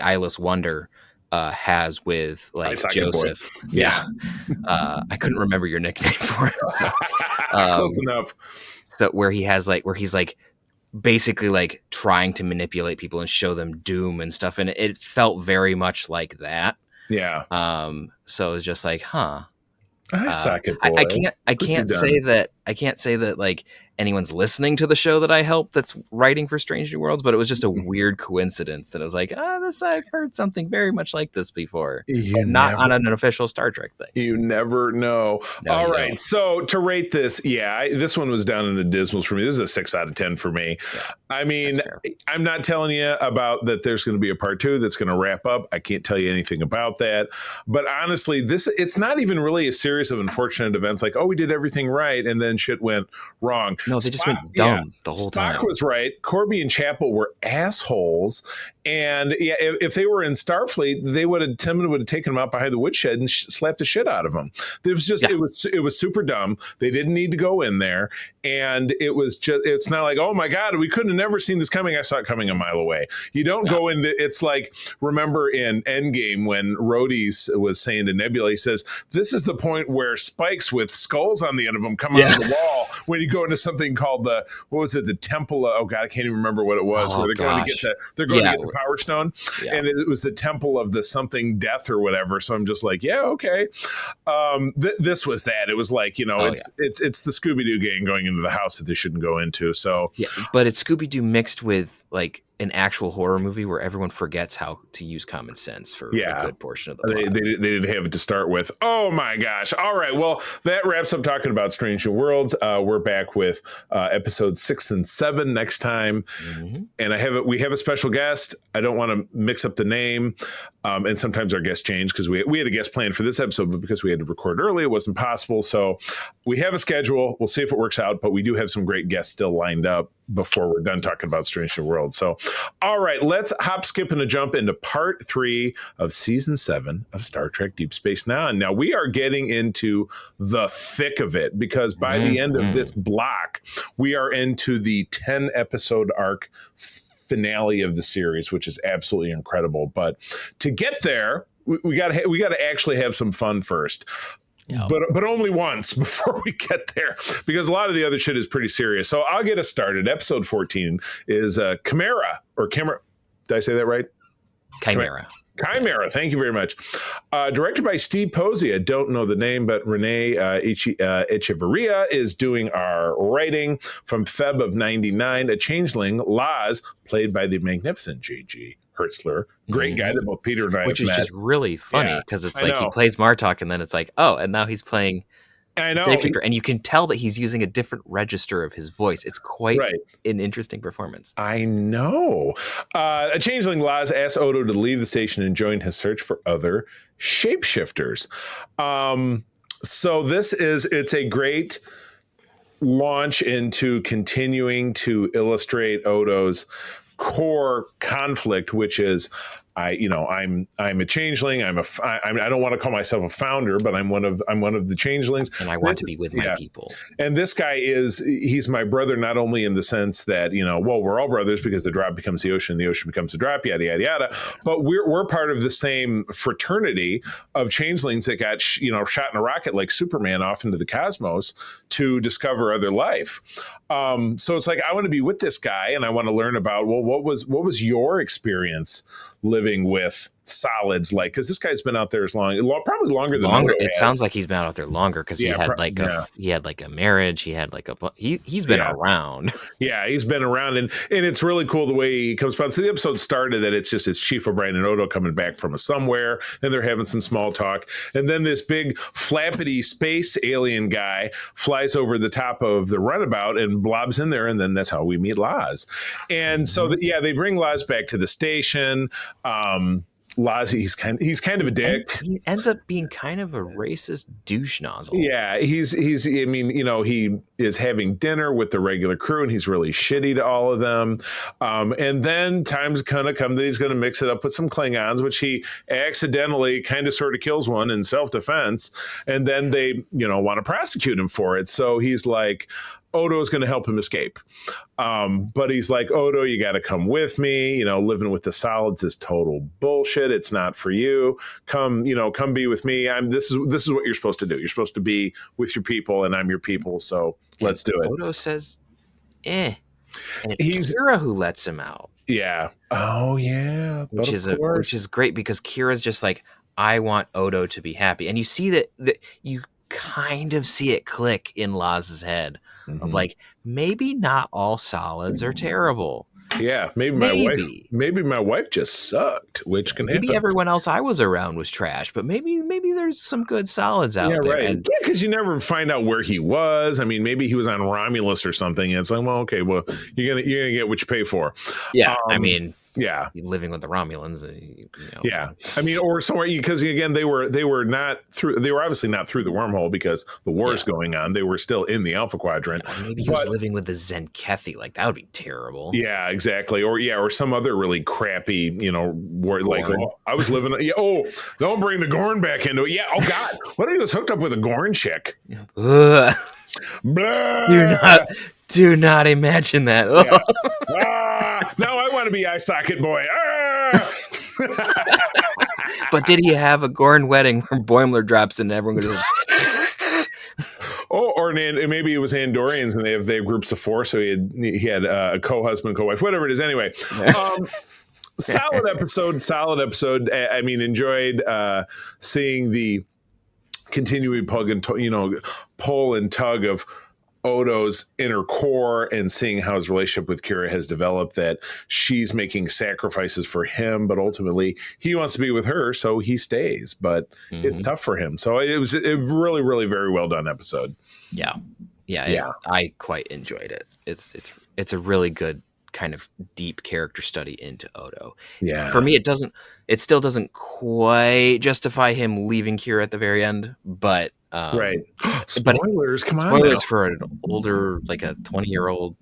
Eyeless Wonder has with Joseph. Boy. Yeah. I couldn't remember your nickname for him. So, close enough. So where he's basically trying to manipulate people and show them doom and stuff. And it felt very much like that. Yeah. So it was just like, huh. I can't say that I can't say that like anyone's listening to the show that I help that's writing for Strange New Worlds, but it was just a weird coincidence that it was like, I've heard something very much like this before, but not on an official Star Trek thing. You never know. No, all right, don't. So to rate this, this one was down in the dismals for me. This is a 6 out of 10 for me. Yeah, I mean, I'm not telling you about that there's going to be a part 2 that's going to wrap up. I can't tell you anything about that. But honestly, it's not even really a series of unfortunate events like, we did everything right and then shit went wrong. No, they just went dumb the whole time. Spock was right. Corby and Chapel were assholes. And if they were in Starfleet, Timmon would have taken them out behind the woodshed and slapped the shit out of them. It was just, it was super dumb. They didn't need to go in there. And it's not like, oh my God, we couldn't have never seen this coming. I saw it coming a mile away. You don't go into, it's like, remember in Endgame when Rhodey was saying to Nebula, he says, this is the point where spikes with skulls on the end of them come out of the wall. When you go into something called the Temple of, I can't even remember what it was, where they're going to get the Power Stone, and it was the Temple of the something death or whatever. So I'm just like, okay. This was that. It was like, it's the Scooby-Doo gang going into the house that they shouldn't go into. So but it's Scooby-Doo mixed with like an actual horror movie where everyone forgets how to use common sense for a good portion of the plot. They didn't have it to start with. Oh my gosh. All right. Well, that wraps up talking about Strange New Worlds. We're back with episodes 6 and 7 next time. Mm-hmm. And we have a special guest. I don't want to mix up the name. And sometimes our guests change because we had a guest planned for this episode, but because we had to record early, it wasn't possible. So we have a schedule. We'll see if it works out, but we do have some great guests still lined up before we're done talking about Strange New Worlds. So, all right, let's hop, skip, and a jump into part 3 of season 7 of Star Trek Deep Space Nine. Now, we are getting into the thick of it because by the end of this block, we are into the 10-episode arc finale of the series, which is absolutely incredible. But to get there, we got to actually have some fun first. Yeah. But only once before we get there, because a lot of the other shit is pretty serious. So I'll get us started. Episode 14 is Chimera. Did I say that right? Chimera. Thank you very much. Directed by Steve Posey. I don't know the name, but Renee Echevarria is doing our writing. From Feb of 99. A changeling, Laz, played by the magnificent J.G. Hertzler. Great guy that both Peter and I Which have met. Just really funny because it's like he plays Martok and then it's like, and now he's playing Shapeshifter. And you can tell that he's using a different register of his voice. It's quite an interesting performance. I know. A changeling, Laz, asks Odo to leave the station and join his search for other shapeshifters. So it's a great launch into continuing to illustrate Odo's core conflict, which is I'm a changeling. I don't want to call myself a founder, but I'm one of the changelings, and I want to be with my people. And this guy he's my brother, not only in the sense that we're all brothers because the drop becomes the ocean becomes the drop, yada yada yada. But we're part of the same fraternity of changelings that got shot in a rocket like Superman off into the cosmos to discover other life. So it's like I want to be with this guy, and I want to learn about what was your experience living with solids like, because this guy's been out there probably longer than Odo it has. Sounds like he's been out there longer because he had a marriage, he's been around. Yeah, he's been around, and it's really cool the way he comes about. So the episode started that it's Chief O'Brien and Odo coming back from somewhere, and they're having some small talk, and then this big flappity space alien guy flies over the top of the runabout and blobs in there, and then that's how we meet Laz. And so they bring Laz back to the station. Laz, he's kind of a dick. And he ends up being kind of a racist douche nozzle. Yeah, he is having dinner with the regular crew, and he's really shitty to all of them. And then time's gonna come that he's gonna mix it up with some Klingons, which he accidentally kind of sort of kills one in self-defense, and then they want to prosecute him for it. So he's like, Odo's going to help him escape. But he's like, Odo, you got to come with me. Living with the solids is total bullshit. It's not for you. Come be with me. This is what you're supposed to do. You're supposed to be with your people, and I'm your people. So let's do it. Odo says, And it's Kira who lets him out. Yeah. Oh, yeah. Which is great because Kira's just like, I want Odo to be happy. And you see that you kind of see it click in Laz's head of like, maybe not all solids are terrible. Yeah, maybe my wife just sucked, which can happen. Maybe everyone else I was around was trash, but maybe there's some good solids out there. Right. And because you never find out where he was. I mean, maybe he was on Romulus or something. And it's like, well, okay, well, you're gonna get what you pay for. Yeah, I mean, yeah, living with the Romulans. Yeah, I mean, or somewhere, because again, they were obviously not through the wormhole because the war is going on. They were still in the Alpha Quadrant. Maybe he was living with the Zenkethi. Like, that would be terrible. Yeah, exactly. Or some other really crappy, war, like, I was living. Don't bring the Gorn back into it. Yeah. Oh God, what if he was hooked up with a Gorn chick? Do not imagine that. Yeah. Now I want to be Eye Socket Boy. But did he have a Gorn wedding where Boimler drops in and everyone goes? Or maybe it was Andorians and they have groups of 4, so he had a co-husband, co-wife, whatever it is. Anyway, solid episode. I mean, enjoyed seeing the continuing pull and tug of Odo's inner core and seeing how his relationship with Kira has developed, that she's making sacrifices for him, but ultimately he wants to be with her, so he stays, but it's tough for him. So it was a really, really very well done episode. Yeah. I quite enjoyed it. It's a really good kind of deep character study into Odo. Yeah. For me, it still doesn't quite justify him leaving Kira at the very end, but right. Spoilers, come on. Spoilers for an older, like a 20-year-old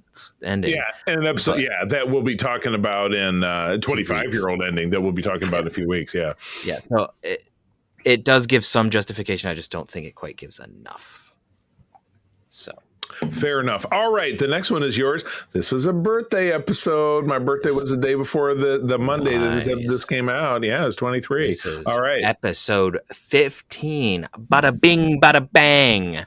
ending. Yeah, and an episode, that we'll be talking about in 25-year-old ending that we'll be talking about in a few weeks. Yeah. Yeah. So it does give some justification. I just don't think it quite gives enough. So. Fair enough. All right, the next one is yours. This was a birthday episode. My birthday was the day before the Monday that this came out. Yeah, it was 23. All right. Episode 15. Bada bing, bada bang.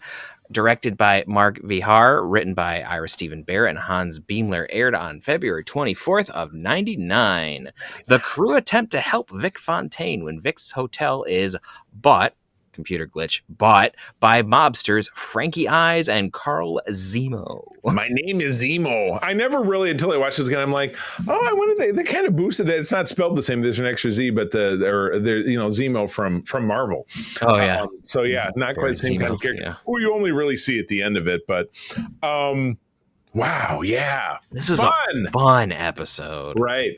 Directed by Mark Vihar, written by Ira Stephen Barrett and Hans Beimler, aired on February 24th of 99. The crew attempt to help Vic Fontaine when Vic's hotel is bought by mobsters Frankie Eyes and Carl Zemo. My name is Zemo. I never really, until I watched this again, I'm like, I wonder if they kind of boosted that. It's not spelled the same. There's an extra Z, but Zemo from Marvel. Oh yeah. So yeah, not quite the same kind of character. Yeah. Well, you only really see at the end of it, but wow, yeah, this is a fun episode. Right.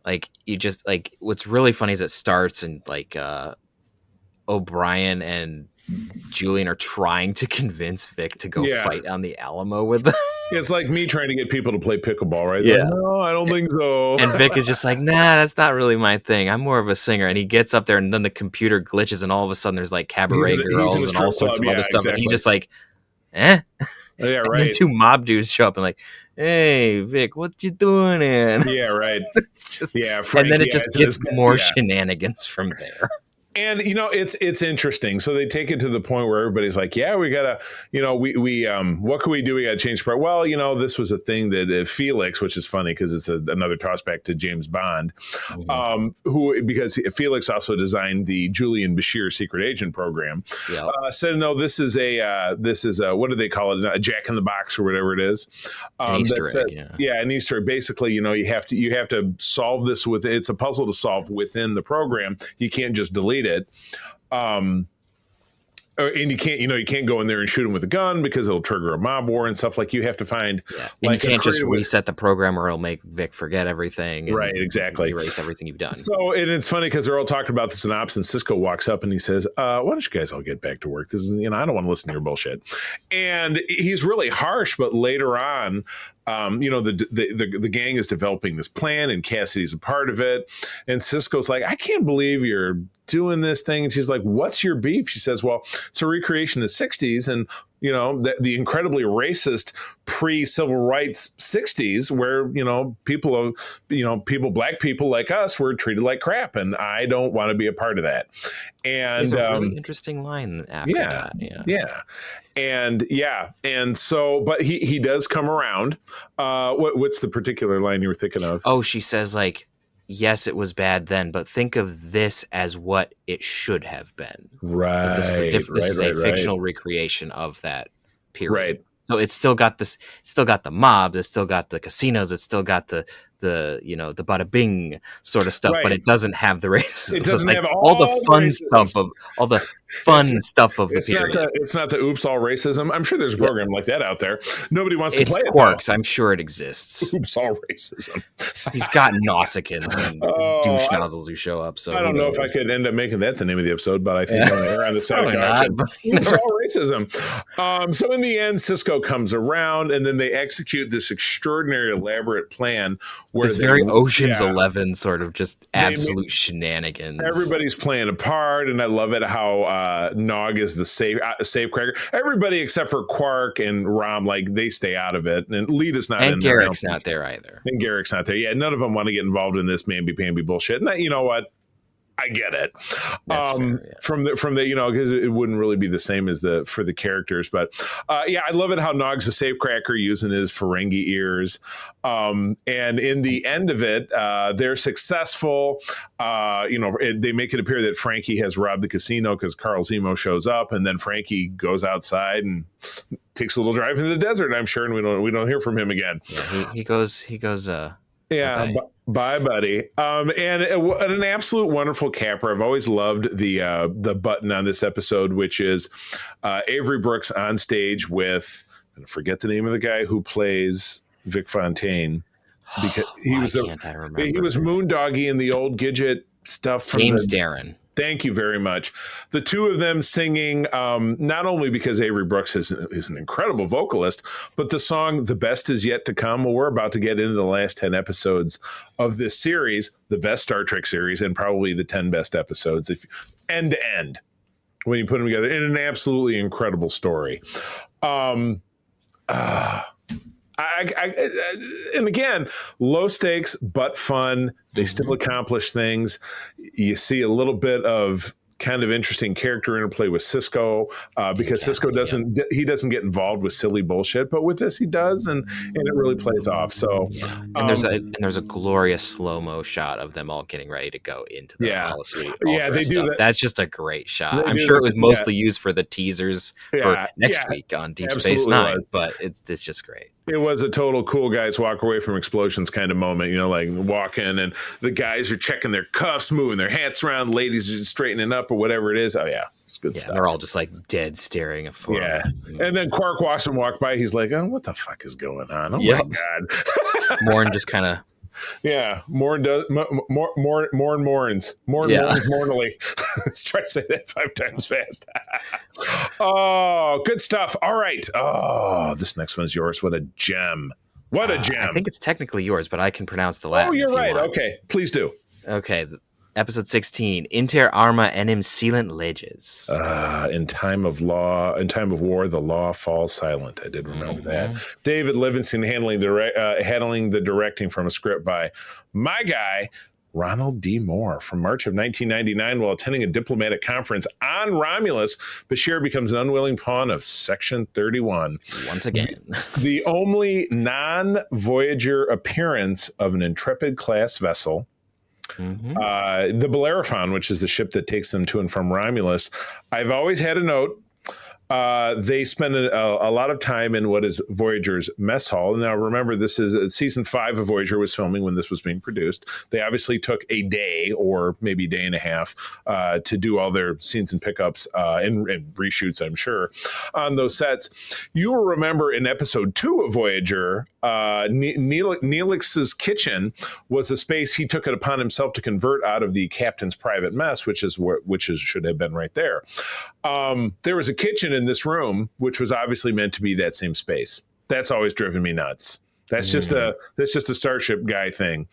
Like, you just, like, what's really funny is it starts and like O'Brien and Julian are trying to convince Vic to go fight on the Alamo with them. It's like me trying to get people to play pickleball, right? Yeah. Like, no, I don't think so. And Vic is just like, nah, that's not really my thing. I'm more of a singer. And he gets up there and then the computer glitches and all of a sudden there's like cabaret girls and all sorts of other stuff. Exactly. And he's just like, eh? Yeah, right. And then 2 mob dudes show up and like, hey, Vic, what you doing in? Yeah, right. It's just, Frank, and then it just gets more shenanigans from there. And, it's interesting. So they take it to the point where everybody's like, yeah, we got to, what can we do? We got to change part. Well, this was a thing that Felix, which is funny because it's another toss back to James Bond, because Felix also designed the Julian Bashir secret agent program. Yep. Said, no, this is what do they call it? A Jack in the Box or whatever it is. An Easter egg. An Easter egg. Basically, you have to solve this it's a puzzle to solve within the program. You can't just delete it. And you can't go in there and shoot him with a gun because it'll trigger a mob war and stuff. Like, you have to find, and you can't just reset the program or it'll make Vic forget everything. Right, exactly. Erase everything you've done. So, and it's funny because they're all talking about the synopsis, and Cisco walks up and he says, why don't you guys all get back to work? This is, I don't want to listen to your bullshit. And he's really harsh, but later on, the gang is developing this plan and Cassidy's a part of it. And Cisco's like, I can't believe you're doing this thing. And she's like, what's your beef? She says, well, it's a recreation of the 60s and, the incredibly racist pre-civil rights 60s where, black people like us were treated like crap. And I don't want to be a part of that. And there's a really interesting line after that. Yeah. And so, but he does come around. What's the particular line you were thinking of? Oh, she says like, yes, it was bad then, but think of this as what it should have been. Right. This is a fictional recreation of that period. Right. So it's still got this. It's still got the mobs. It's still got the casinos. It's still got the the bada bing sort of stuff. But it doesn't have the racism. It doesn't have all the fun stuff of the period. It's not the oops all racism. I'm sure there's a program like that out there. Nobody wants to play it. Quarks. I'm sure it exists. Oops all racism. He's got Nausicaans and douche nozzles who show up. So I don't know if I could end up making that the name of the episode, but I think I'm around the side of caution. Oops all racism. So in the end, Cisco comes around, and then they execute this extraordinary, elaborate plan. This very Ocean's 11 sort of just absolute shenanigans. Everybody's playing a part, and I love it how Nog is the safecracker. Everybody except for Quark and Rom, like, they stay out of it. And Lita's not in there. And Garrick's not there either. And Garrick's not there. Yeah, none of them want to get involved in this mamby-pamby bullshit. And you know what? I get it. From the because it wouldn't really be the same as for the characters, but I love it how Nog's a safecracker using his Ferengi ears, and in the end of it, they're successful. They make it appear that Frankie has robbed the casino because Carl Zemo shows up, and then Frankie goes outside and takes a little drive into the desert, I'm sure, and we don't hear from him again. Yeah, he goes. Yeah, bye, buddy. And an absolute wonderful capper. I've always loved the button on this episode, which is Avery Brooks on stage with, I forget the name of the guy who plays Vic Fontaine, because he was Moondoggy in the old Gidget stuff from James Darren. Thank you very much. The two of them singing, not only because Avery Brooks is an incredible vocalist, but the song "The Best Is Yet to Come." Well, we're about to get into the last 10 episodes of this series, the best Star Trek series, and probably the 10 best episodes, end to end, when you put them together, in an absolutely incredible story. And again, low stakes but fun. They still accomplish things. You see a little bit of kind of interesting character interplay with Cisco, because Cisco doesn't get involved with silly bullshit, but with this he does, and it really plays off. So and there's a glorious slow-mo shot of them all getting ready to go into the Holo-Suite. They do that. That's just a great shot. I'm sure it was mostly used for the teasers for next week on Deep Space Nine, but it's just great. It was a total cool guys walk away from explosions kind of moment, like walking, and the guys are checking their cuffs, moving their hats around, ladies are straightening up or whatever it is. Oh yeah, it's good stuff. They're all just like dead staring at forward. Yeah, and then Quark watched them walk by. He's like, "Oh, what the fuck is going on? Oh my god!" Morn just kind of. Yeah, Morn does Morns. Mornily. Let's try to say that 5 times fast. Oh, good stuff. All right. Oh, this next one's yours. What a gem. What a gem. I think it's technically yours, but I can pronounce the Latin. Oh, you're right. Okay, please do. Okay. Episode 16, Inter Arma Enim Silent Leges. In time of war, the law falls silent. I did remember that. David Livingston handling the directing from a script by my guy, Ronald D. Moore. From March of 1999, while attending a diplomatic conference on Romulus, Bashir becomes an unwilling pawn of Section 31. Once again. The only non-Voyager appearance of an Intrepid-class vessel. The Bellerophon, which is the ship that takes them to and from Romulus. I've always had a note. They spend a lot of time in what is Voyager's mess hall. Now, remember, this is season 5 of Voyager was filming when this was being produced. They obviously took a day or maybe a day and a half to do all their scenes and pickups and reshoots, I'm sure, on those sets. You will remember in episode 2 of Voyager, Neelix's kitchen was a space he took it upon himself to convert out of the captain's private mess, which should have been right there. There was a kitchen in this room, which was obviously meant to be that same space. That's always driven me nuts. That's just a Starship guy thing.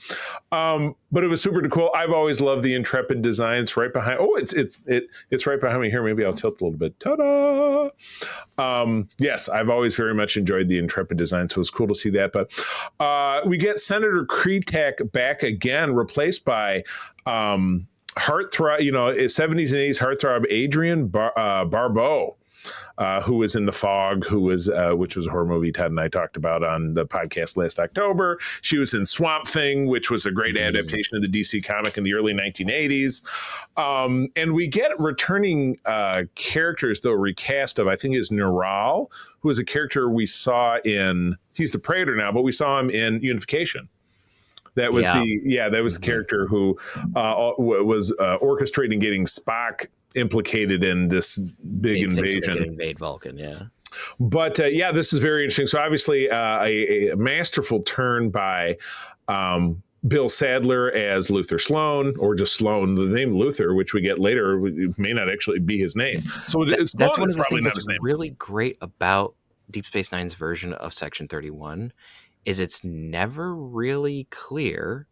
But it was super cool. I've always loved the Intrepid design. It's right behind. Oh, it's right behind me here. Maybe I'll tilt a little bit. Ta-da! Yes, I've always very much enjoyed the Intrepid design, so it was cool to see that. But we get Senator Kretak back again, replaced by heartthrob, 70s and 80s heartthrob Adrian Barbeau. who was in The Fog, which was a horror movie Todd and I talked about on the podcast last October. She was in Swamp Thing, which was a great adaptation of the DC comic in the early 1980s. And we get returning characters, though, recast of, I think, is Neural, who is a character we saw he's the Praetor now, but we saw him in Unification. That was the character who was orchestrating getting Spock implicated in this big invasion. Invade Vulcan, yeah. But this is very interesting. So obviously a masterful turn by Bill Sadler as Luther Sloan, or just Sloan. The name Luther, which we get later, may not actually be his name. So that's one of the things that's really great about Deep Space Nine's version of Section 31 is it's never really clear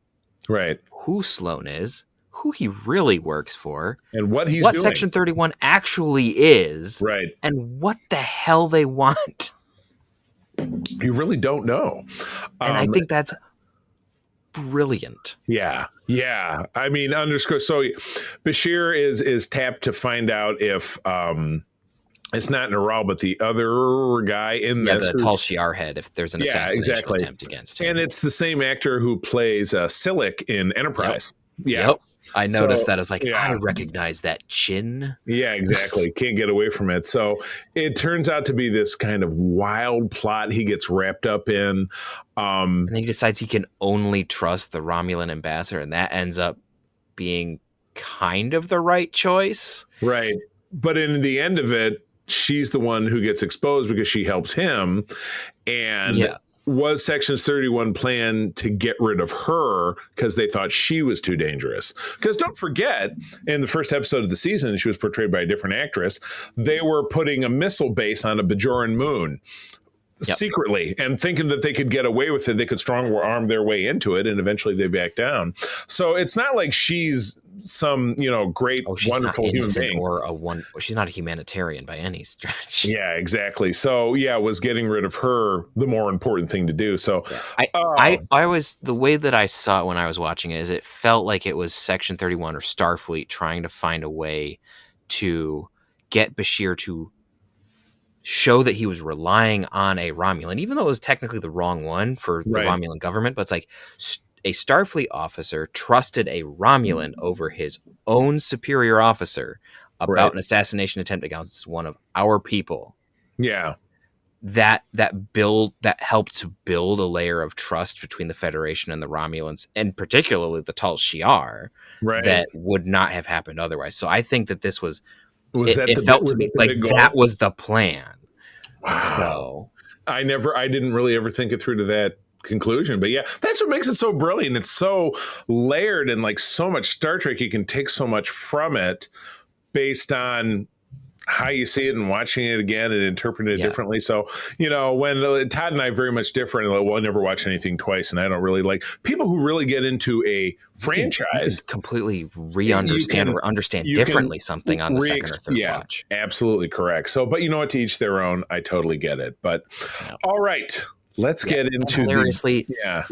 who Sloan is, who he really works for, and what he's what doing. Section 31 actually is, right, and what the hell they want. You really don't know. And I think that's brilliant. Yeah. I mean, underscore. So Bashir is tapped to find out if it's not Neural, but the other guy in this. Yeah, the Tal Shiar head, if there's an assassination attempt against him. And it's the same actor who plays Silic in Enterprise. Yep. I noticed that. I was like, I recognize that chin. Yeah, exactly. Can't get away from it. So it turns out to be this kind of wild plot he gets wrapped up in. And then he decides he can only trust the Romulan ambassador, and that ends up being kind of the right choice. Right. But in the end of it, she's the one who gets exposed because she helps him. And was Section 31 plan to get rid of her because they thought she was too dangerous? Because don't forget, in the first episode of the season, she was portrayed by a different actress. They were putting a missile base on a Bajoran moon secretly, and thinking that they could get away with it. They could strong arm their way into it, and eventually they back down. So it's not like she's some, great, wonderful human being. She's not a humanitarian by any stretch. Yeah, exactly. So was getting rid of her the more important thing to do. So I was, the way that I saw it when I was watching it is it felt like it was Section 31 or Starfleet trying to find a way to get Bashir to show that he was relying on a Romulan, even though it was technically the wrong one for the Romulan government. But it's like a Starfleet officer trusted a Romulan over his own superior officer about an assassination attempt against one of our people. Yeah. That helped to build a layer of trust between the Federation and the Romulans, and particularly the Tal Shiar, that would not have happened otherwise. So I think that this was it felt to me like that was the plan. Wow. So I didn't really ever think it through to that conclusion, but that's what makes it so brilliant. It's so layered and like so much Star Trek. You can take so much from it based on how you see it and watching it again and interpreting it differently. So, when Todd and I are very much different, we'll never watch anything twice. And I don't really like people who really get into a franchise. You can completely understand differently something on the second or third watch. Absolutely correct. So, but you know what, to each their own, I totally get it. But all right. Let's get into hilariously.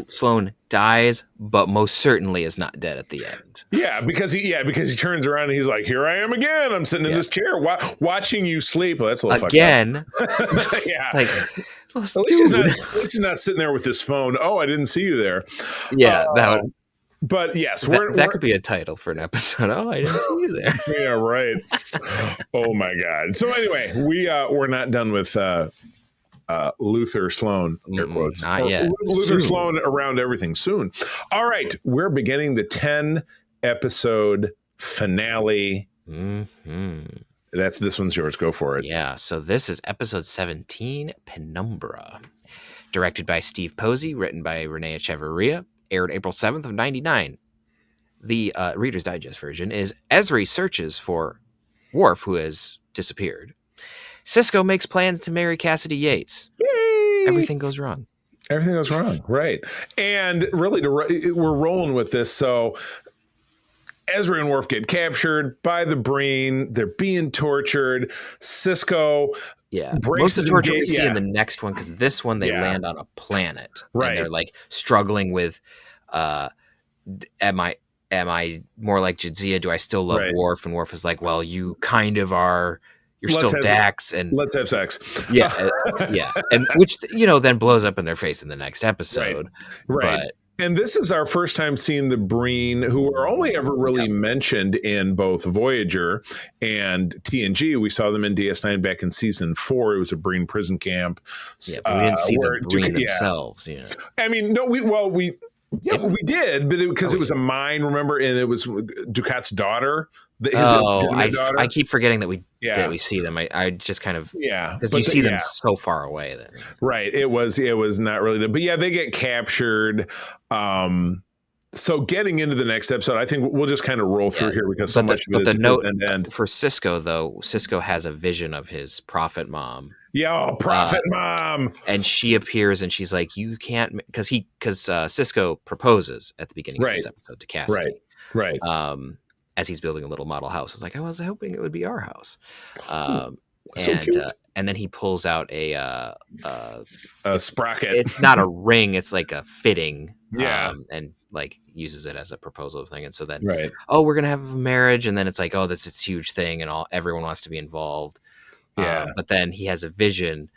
Sloan dies, but most certainly is not dead at the end. Yeah, because he turns around and he's like, "Here I am again. I'm sitting in this chair watching you sleep." Well, that's a little again. Like, at least he's not sitting there with his phone. Oh, I didn't see you there. Yeah, that would. But yes, that could be a title for an episode. Oh, I didn't see you there. Yeah, right. Oh my God. So anyway, we're not done with. Luther Sloan, air quotes. Not yet. Luther Sloan around everything soon. All right. We're beginning the 10 episode finale. This one's yours. Go for it. Yeah. So this is episode 17, Penumbra. Directed by Steve Posey, written by Renee Echevarria, aired April 7th of 99. The Reader's Digest version is Ezri searches for Worf, who has disappeared. Sisko makes plans to marry Cassidy Yates. Yay! Everything goes wrong. Everything goes wrong, right. And really, we're rolling with this. So Ezra and Worf get captured by the Breen. They're being tortured. Sisko most of the torture we see in the next one, because this one they land on a planet. Right. And they're like struggling with, am I more like Jadzia? Do I still love Worf? And Worf is like, well, you kind of are... you're still Dax, and let's have sex. Yeah, yeah, and which then blows up in their face in the next episode. Right. But, and this is our first time seeing the Breen, who are only ever really mentioned in both Voyager and TNG. We saw them in DS9 back in season 4. It was a Breen prison camp. Yeah, but we didn't see the Breen themselves. Yeah. I mean, no, we did, but because it was a mine, remember, and it was Ducat's daughter. I keep forgetting that we see them. I just kind of because you see them so far away. Then right, it was not really, but they get captured. So getting into the next episode, I think we'll just kind of roll through here because so much of it is the note for Cisco, though. Cisco has a vision of his prophet mom. Yeah, prophet mom, and she appears and she's like, "You can't," because Cisco proposes at the beginning of this episode to Cassidy, right. As he's building a little model house. It's like, I was hoping it would be our house. So cute. And then he pulls out a sprocket. It's not a ring. It's like a fitting. Yeah. And like uses it as a proposal thing. And so then, we're going to have a marriage. And then it's like, this is a huge thing. And everyone wants to be involved. Yeah. But then he has a vision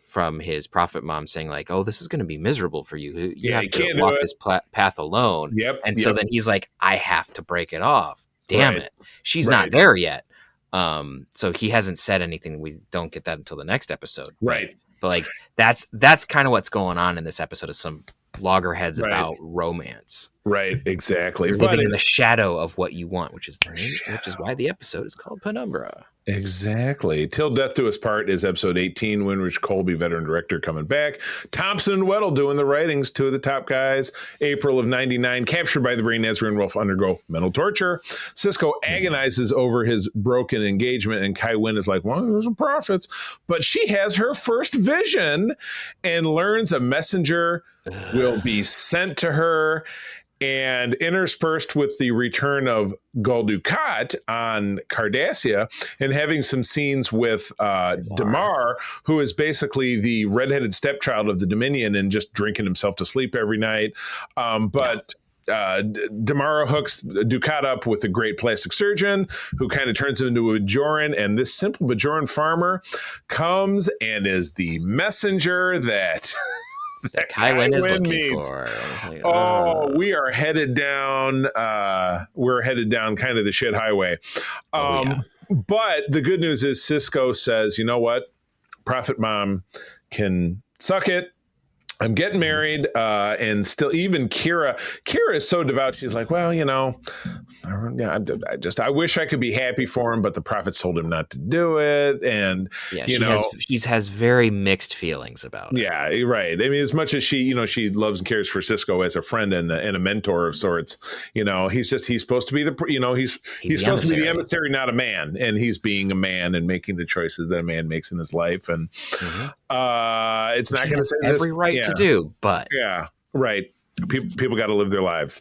from his prophet mom saying like, this is going to be miserable for you. You have to walk this path alone. Yep. And so then he's like, I have to break it off. Damn it. She's not there yet. So he hasn't said anything. We don't get that until the next episode. Right. But like, that's kind of what's going on in this episode, is some loggerheads about romance. Right. Exactly. You're living in the shadow of what you want, which is why the episode is called Penumbra. Exactly. Till Death Do Us Part is episode 18. Winrich Colby, veteran director, coming back. Thompson and Weddle doing the writings. Two of the top guys. April of 99. Captured by the Breen, Ezra and Wolf undergo mental torture. Cisco agonizes over his broken engagement, and Kai Wynn is like, well, there's some prophets. But she has her first vision and learns a messenger will be sent to her. And interspersed with the return of Gul Dukat on Cardassia and having some scenes with Damar, who is basically the redheaded stepchild of the Dominion and just drinking himself to sleep every night. But Damar hooks Dukat up with a great plastic surgeon who kind of turns him into a Bajoran. And this simple Bajoran farmer comes and is the messenger that... that Kai Wynn is looking for. Like, we are headed down. We're headed down kind of the shit highway. But the good news is Cisco says, you know what? Prophet Mom can suck it. I'm getting married, and still, even Kira is so devout. She's like, well, I wish I could be happy for him, but the prophets told him not to do it, and she has very mixed feelings about it. Yeah, right. I mean, as much as she loves and cares for Cisco as a friend and a mentor of sorts, he's supposed to be he's supposed to be the emissary, not a man, and he's being a man and making the choices that a man makes in his life, and it's not going to say every right to do, but right. People got to live their lives.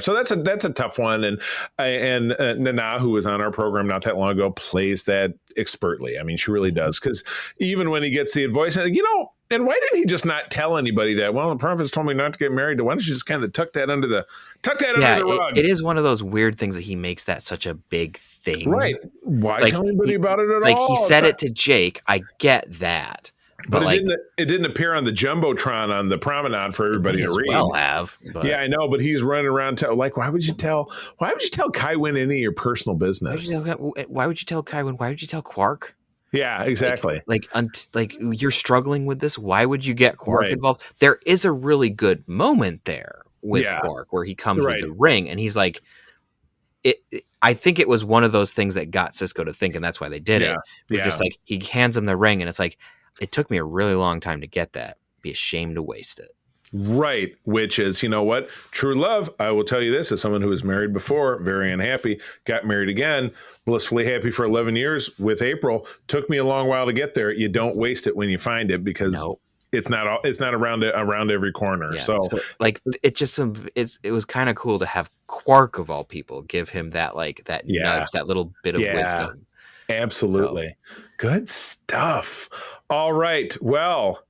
So that's a tough one. And Nana, who was on our program not that long ago, plays that expertly. I mean, she really does. Because even when he gets the advice, and why didn't he just not tell anybody that? Well, the prophets told me not to get married. Why don't you just kind of tuck that under the rug? It is one of those weird things that he makes that such a big thing. Right. Why tell anybody about it at all? Like he said it to Jake. I get that. But it didn't appear on the Jumbotron on the promenade for everybody to read. Well, have. But. Yeah, I know, but he's running around why would you tell Kai Wynn any of your personal business? Why would you tell Kai Wynn? Why would you tell Quark? Yeah, exactly. Like you're struggling with this. Why would you get Quark involved? There is a really good moment there with Quark where he comes with the ring and he's like, I think it was one of those things that got Cisco to think, and that's why they did it. It was just like he hands him the ring, and it's like, it took me a really long time to get that. Be ashamed to waste it. Right. Which is, you know what? True love. I will tell you this as someone who was married before, very unhappy, got married again, blissfully happy for 11 years with April. Took me a long while to get there. You don't waste it when you find it because it's not around every corner. Yeah. So like it was kind of cool to have Quark of all people give him that nudge, that little bit of wisdom. Absolutely. Good stuff. All right. Well,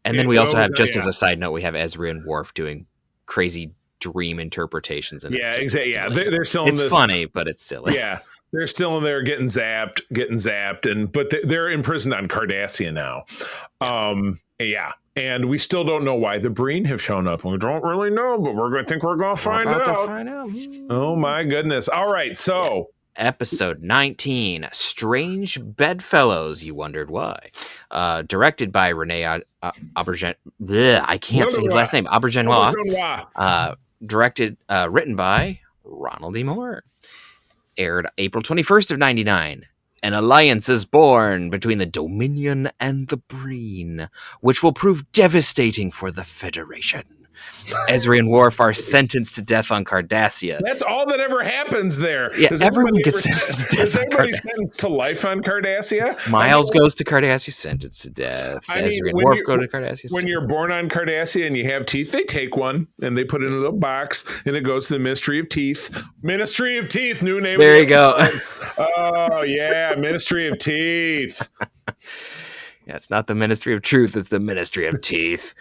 and then we also have, just as a side note, we have Ezra and Worf doing crazy dream interpretations. And exactly. Yeah, they're still. It's funny, but it's silly. Yeah, They're still in there getting zapped, but they're imprisoned on Cardassia now. Yeah. And we still don't know why the Breen have shown up. We don't really know, but we're going to find out. Oh my goodness. All right. So episode 19, Strange Bedfellows. You wondered why. Directed by Rene Aubergine. I can't say his last name. Auberginois. Written by Ronald E. Moore. Aired April 21st of 99. An alliance is born between the Dominion and the Breen, which will prove devastating for the Federation. Ezri and Worf are sentenced to death on Cardassia. That's all that ever happens there. Yeah, everyone gets sentenced to death. Is everybody sentenced to life on Cardassia? Miles goes to Cardassia, sentenced to death. Ezri and Worf go to Cardassia. When you're born on Cardassia and you have teeth, they take one and they put it in a little box and it goes to the Ministry of Teeth. Ministry of Teeth, new name. There you go. Oh, yeah, Ministry of Teeth. Yeah, it's not the Ministry of Truth, it's the Ministry of Teeth.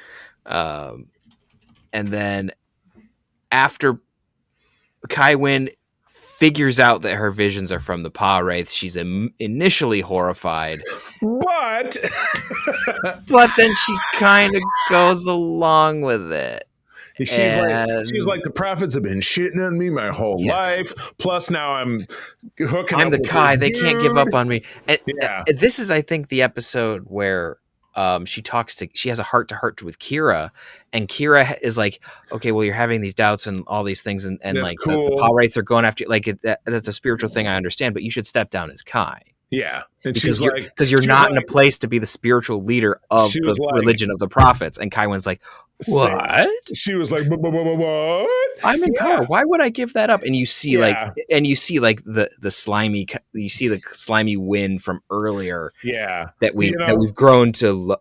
And then after Kai Wynn figures out that her visions are from the Paw Wraiths, she's initially horrified. But then she kind of goes along with it. She's like, the prophets have been shitting on me my whole life. Plus now I'm hooking I'm up the Kai. They can't give up on me. And yeah. This is, I think, the episode where she has a heart-to-heart with Kira, and Kira is like, okay, well, you're having these doubts and all these things, and like cool. the Paw Wraiths are going after you. Like that's a spiritual thing, I understand, but you should step down as Kai. Yeah, and because you're not in a place to be the spiritual leader of the religion of the prophets. And Kai Wynn's like, what? She was like, what? I'm in power. Why would I give that up? And you see the slimy wind from earlier. Yeah, that we've grown to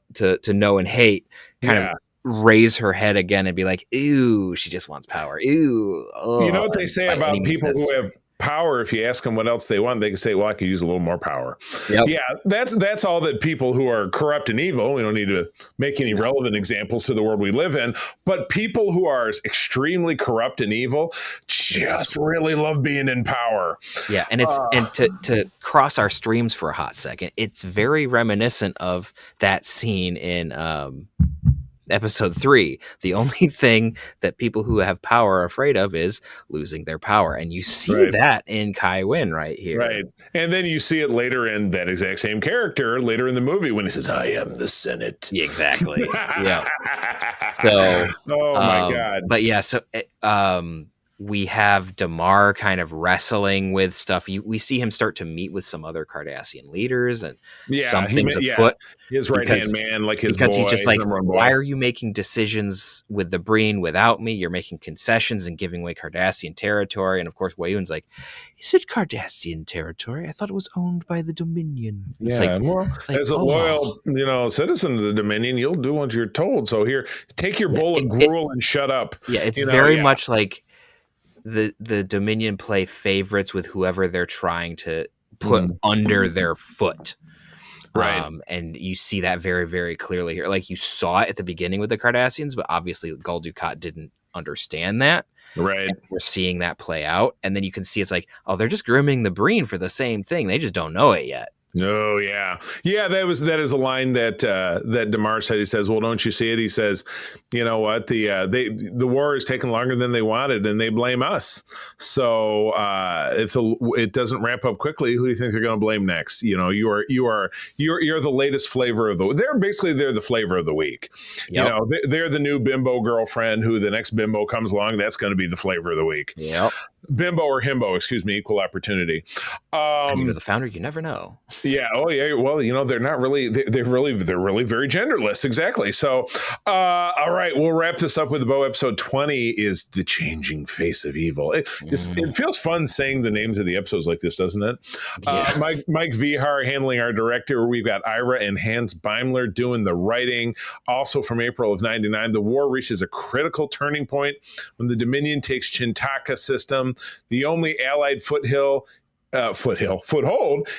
know and hate. Kind of raise her head again and be like, ew, she just wants power. Ew. Oh, you know what they say about people who have power? If you ask them what else they want, they can say, well, I could use a little more power. Yep. Yeah, that's all that people who are corrupt and evil, we don't need to make any relevant examples to the world we live in, but people who are extremely corrupt and evil just really love being in power. Yeah, and it's and to cross our streams for a hot second, it's very reminiscent of that scene in episode 3. The only thing that people who have power are afraid of is losing their power. And you see that in Kai Wynn right here. Right. And then you see it later in that exact same character later in the movie when he says, I am the Senate. Exactly. Yeah. So, oh my God. But yeah, so, we have Damar kind of wrestling with stuff. We see him start to meet with some other Cardassian leaders, and something's afoot. His right-hand man, like his because boy, he's just like, why are you making decisions with the Breen without me? You're making concessions and giving away Cardassian territory. And of course, Wayun's like, is it Cardassian territory? I thought it was owned by the Dominion. It's as a loyal, citizen of the Dominion, you'll do what you're told. So here, take your bowl of gruel and shut up. Yeah, it's very much like the Dominion play favorites with whoever they're trying to put under their foot. Right. And you see that very, very clearly here. Like you saw it at the beginning with the Cardassians, but obviously Gul Dukat didn't understand that. Right. And we're seeing that play out. And then you can see it's like, oh, they're just grooming the Breen for the same thing. They just don't know it yet. Oh, yeah. Yeah, that is a line that Damar said. He says, well, don't you see it? He says, you know what? The war is taking longer than they wanted, and they blame us. So if it doesn't ramp up quickly, who do you think they're going to blame next? You're the latest flavor of they're the flavor of the week. Yep. They're the new bimbo girlfriend who the next bimbo comes along. That's going to be the flavor of the week. Yep. Bimbo or himbo, excuse me, equal opportunity. The founder, you never know. Yeah. Oh, yeah. Well, they're not really. They're really very genderless. Exactly. So, all right, we'll wrap this up with Bo. Episode 20 is The Changing Face of Evil. It feels fun saying the names of the episodes like this, doesn't it? Yeah. Mike Vihar handling our director. We've got Ira and Hans Beimler doing the writing. Also from April of '99, the war reaches a critical turning point when the Dominion takes Chintaka system, the only Allied foothold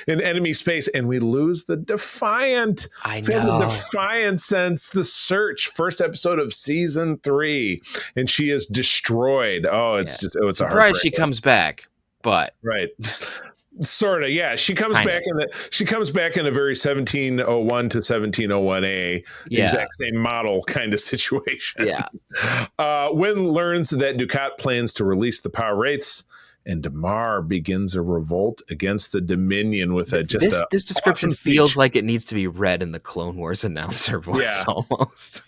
in enemy space, and we lose the Defiant. I know. The Defiant since The Search, first episode of season 3, and she is destroyed. Oh, it's a surprise she comes back, but right. Sort of, yeah. She comes back in a very 1701 to 1701A exact same model kind of situation. Yeah. Wynn learns that Dukat plans to release the power rates, and Damar begins a revolt against the Dominion with this description awesome feels like it needs to be read in the Clone Wars announcer voice almost.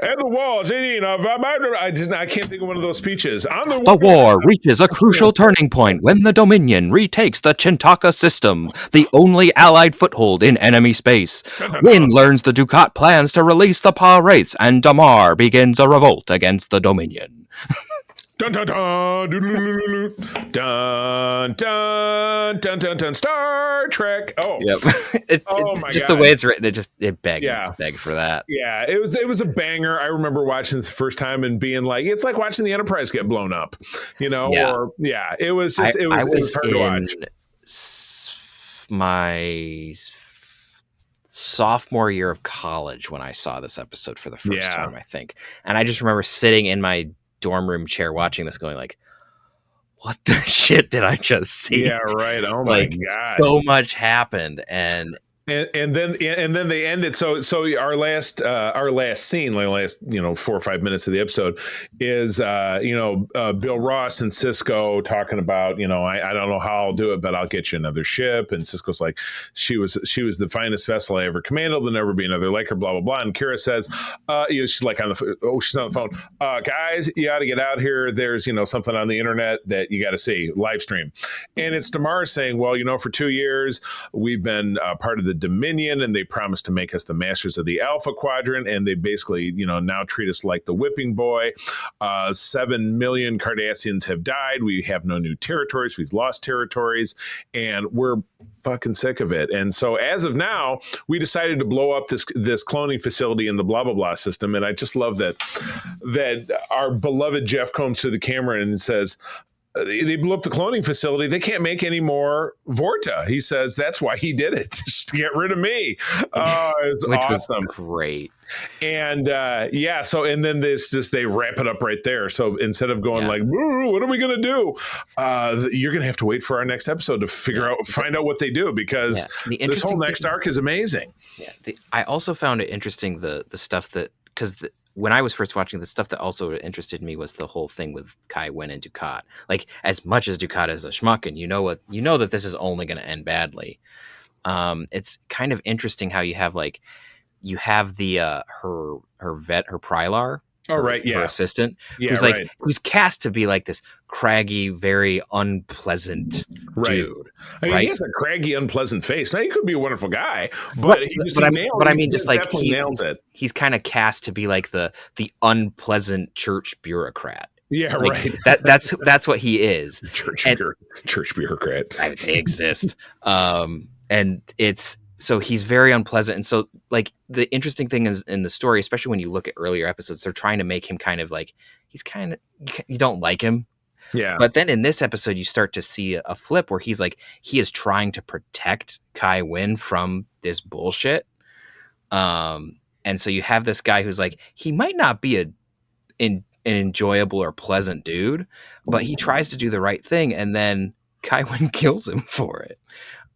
And the wall, I can't think of one of those speeches. The war reaches a crucial turning point when the Dominion retakes the Chintaka system, the only allied foothold in enemy space. Wynn learns the Dukat plans to release the power rates, and Damar begins a revolt against the Dominion. Dun dun dun dun dun dun dun dun dun Star Trek. Oh, yep. My just God. The way it's written, it begged for that. Yeah, it was a banger. I remember watching this the first time and being like, it's like watching the Enterprise get blown up, it was just it was hard to watch. My sophomore year of college when I saw this episode for the first time, I think, and I just remember sitting in my dorm room chair watching this going like, what the shit did I just see? Yeah, right. Oh my God. So much happened. And then they ended. So our last scene, like last 4 or 5 minutes of the episode, is Bill Ross and Cisco talking about I don't know how I'll do it, but I'll get you another ship. And Cisco's like, she was the finest vessel I ever commanded. There'll never be another like her. Blah blah blah. And Kira says, she's like she's on the phone. Guys, you got to get out here. There's something on the internet that you got to see, live stream. And it's Damar saying, well, for 2 years we've been part of the Dominion, and they promised to make us the masters of the Alpha Quadrant, and they basically now treat us like the whipping boy. 7 million Cardassians have died. We have no new territories. We've lost territories, and we're fucking sick of it. And so as of now, we decided to blow up this cloning facility in the blah blah blah system. And I just love that our beloved Jeff comes to the camera and says, they blew up the cloning facility. They can't make any more Vorta. He says that's why he did it, just to get rid of me. It's which awesome. Was great. And so and then they wrap it up right there. So instead of going like, what are we gonna do? You're gonna have to wait for our next episode to find out what they do, because this whole next arc is amazing. Yeah. I also found it interesting the stuff that when I was first watching, the stuff that also interested me was the whole thing with Kai Wynn and Dukat. Like, as much as Dukat is a schmuck, and you know that this is only going to end badly. It's kind of interesting how you have the her Prylar. Oh, right, her assistant, who's cast to be like this craggy, very unpleasant dude. I mean, he has a craggy, unpleasant face. Now, he could be a wonderful guy, but nails it. He's kind of cast to be like the unpleasant church bureaucrat. Yeah, right. That's what he is. Church bureaucrat. They exist, and it's. So he's very unpleasant. And so, like, the interesting thing is in the story, especially when you look at earlier episodes, they're trying to make him kind of like, you don't like him. Yeah. But then in this episode, you start to see a flip where he is trying to protect Kai Wynn from this bullshit. And so you have this guy who's like, he might not be an enjoyable or pleasant dude, but he tries to do the right thing. And then Kai Wynn kills him for it.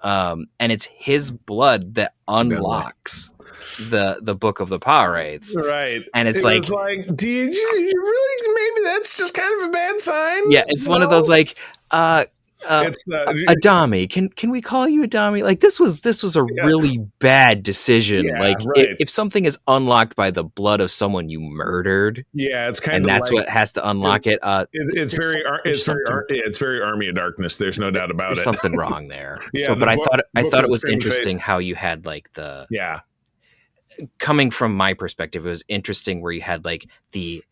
And it's his blood that unlocks the book of the power rates. Right. And it's like, do you really, maybe that's just kind of a bad sign? Yeah. It's one of those Adami, can we call you Adami? Like, this was a really bad decision. If something is unlocked by the blood of someone you murdered, it's kind of, and that's what has to unlock it. It's very Army of Darkness. There's no doubt about it. Something wrong there. But I thought it was interesting how you had coming from my perspective, it was interesting where you had the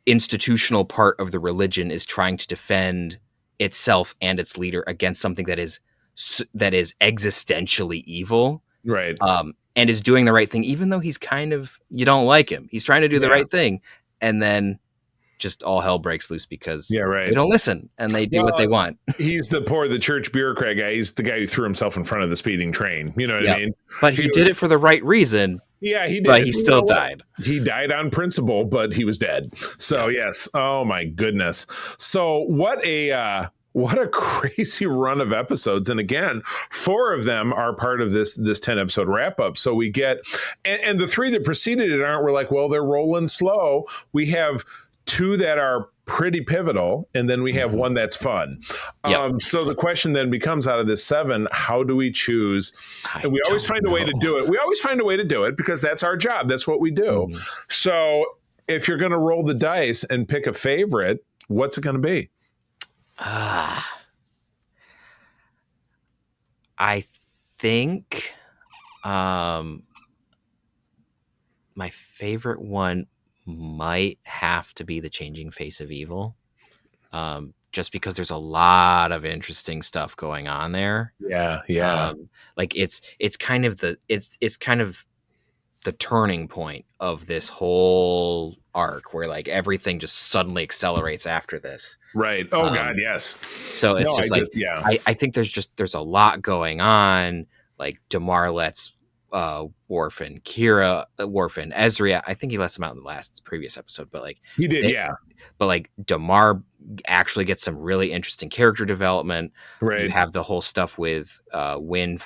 institutional part of the religion is trying to defend itself and its leader against something that is existentially evil, right? And is doing the right thing, even though he's you don't like him. He's trying to do the right thing, and then just all hell breaks loose because they don't listen and they do what they want. He's the church bureaucrat guy. He's the guy who threw himself in front of the speeding train. You know what I mean? But he did it for the right reason. Yeah, he did. But he still died. He died on principle, but he was dead. So yes. Oh my goodness. So what a What a crazy run of episodes. And again, 4 of them are part of this 10 episode wrap up. So we get, and the 3 that preceded it aren't, we're like, well, they're rolling slow. We have 2 that are pretty pivotal, and then we have 1 that's fun. Yep. So the question then becomes, out of this 7, how do we choose? And we always find a way to do it. We always find a way to do it because that's our job. That's what we do. So if you're going to roll the dice and pick a favorite, what's it going to be? I think my favorite one might have to be The Changing Face of Evil, just because there's a lot of interesting stuff going on there. Yeah. Like it's kind of the turning point of this whole arc, where like everything just suddenly accelerates after this. Right. Oh God, yes. So it's I think there's a lot going on. Like Damar lets Worf and Ezria. I think he lets them out in the previous episode, but like he did, But like Damar actually gets some really interesting character development. Right. You have the whole stuff with Wynn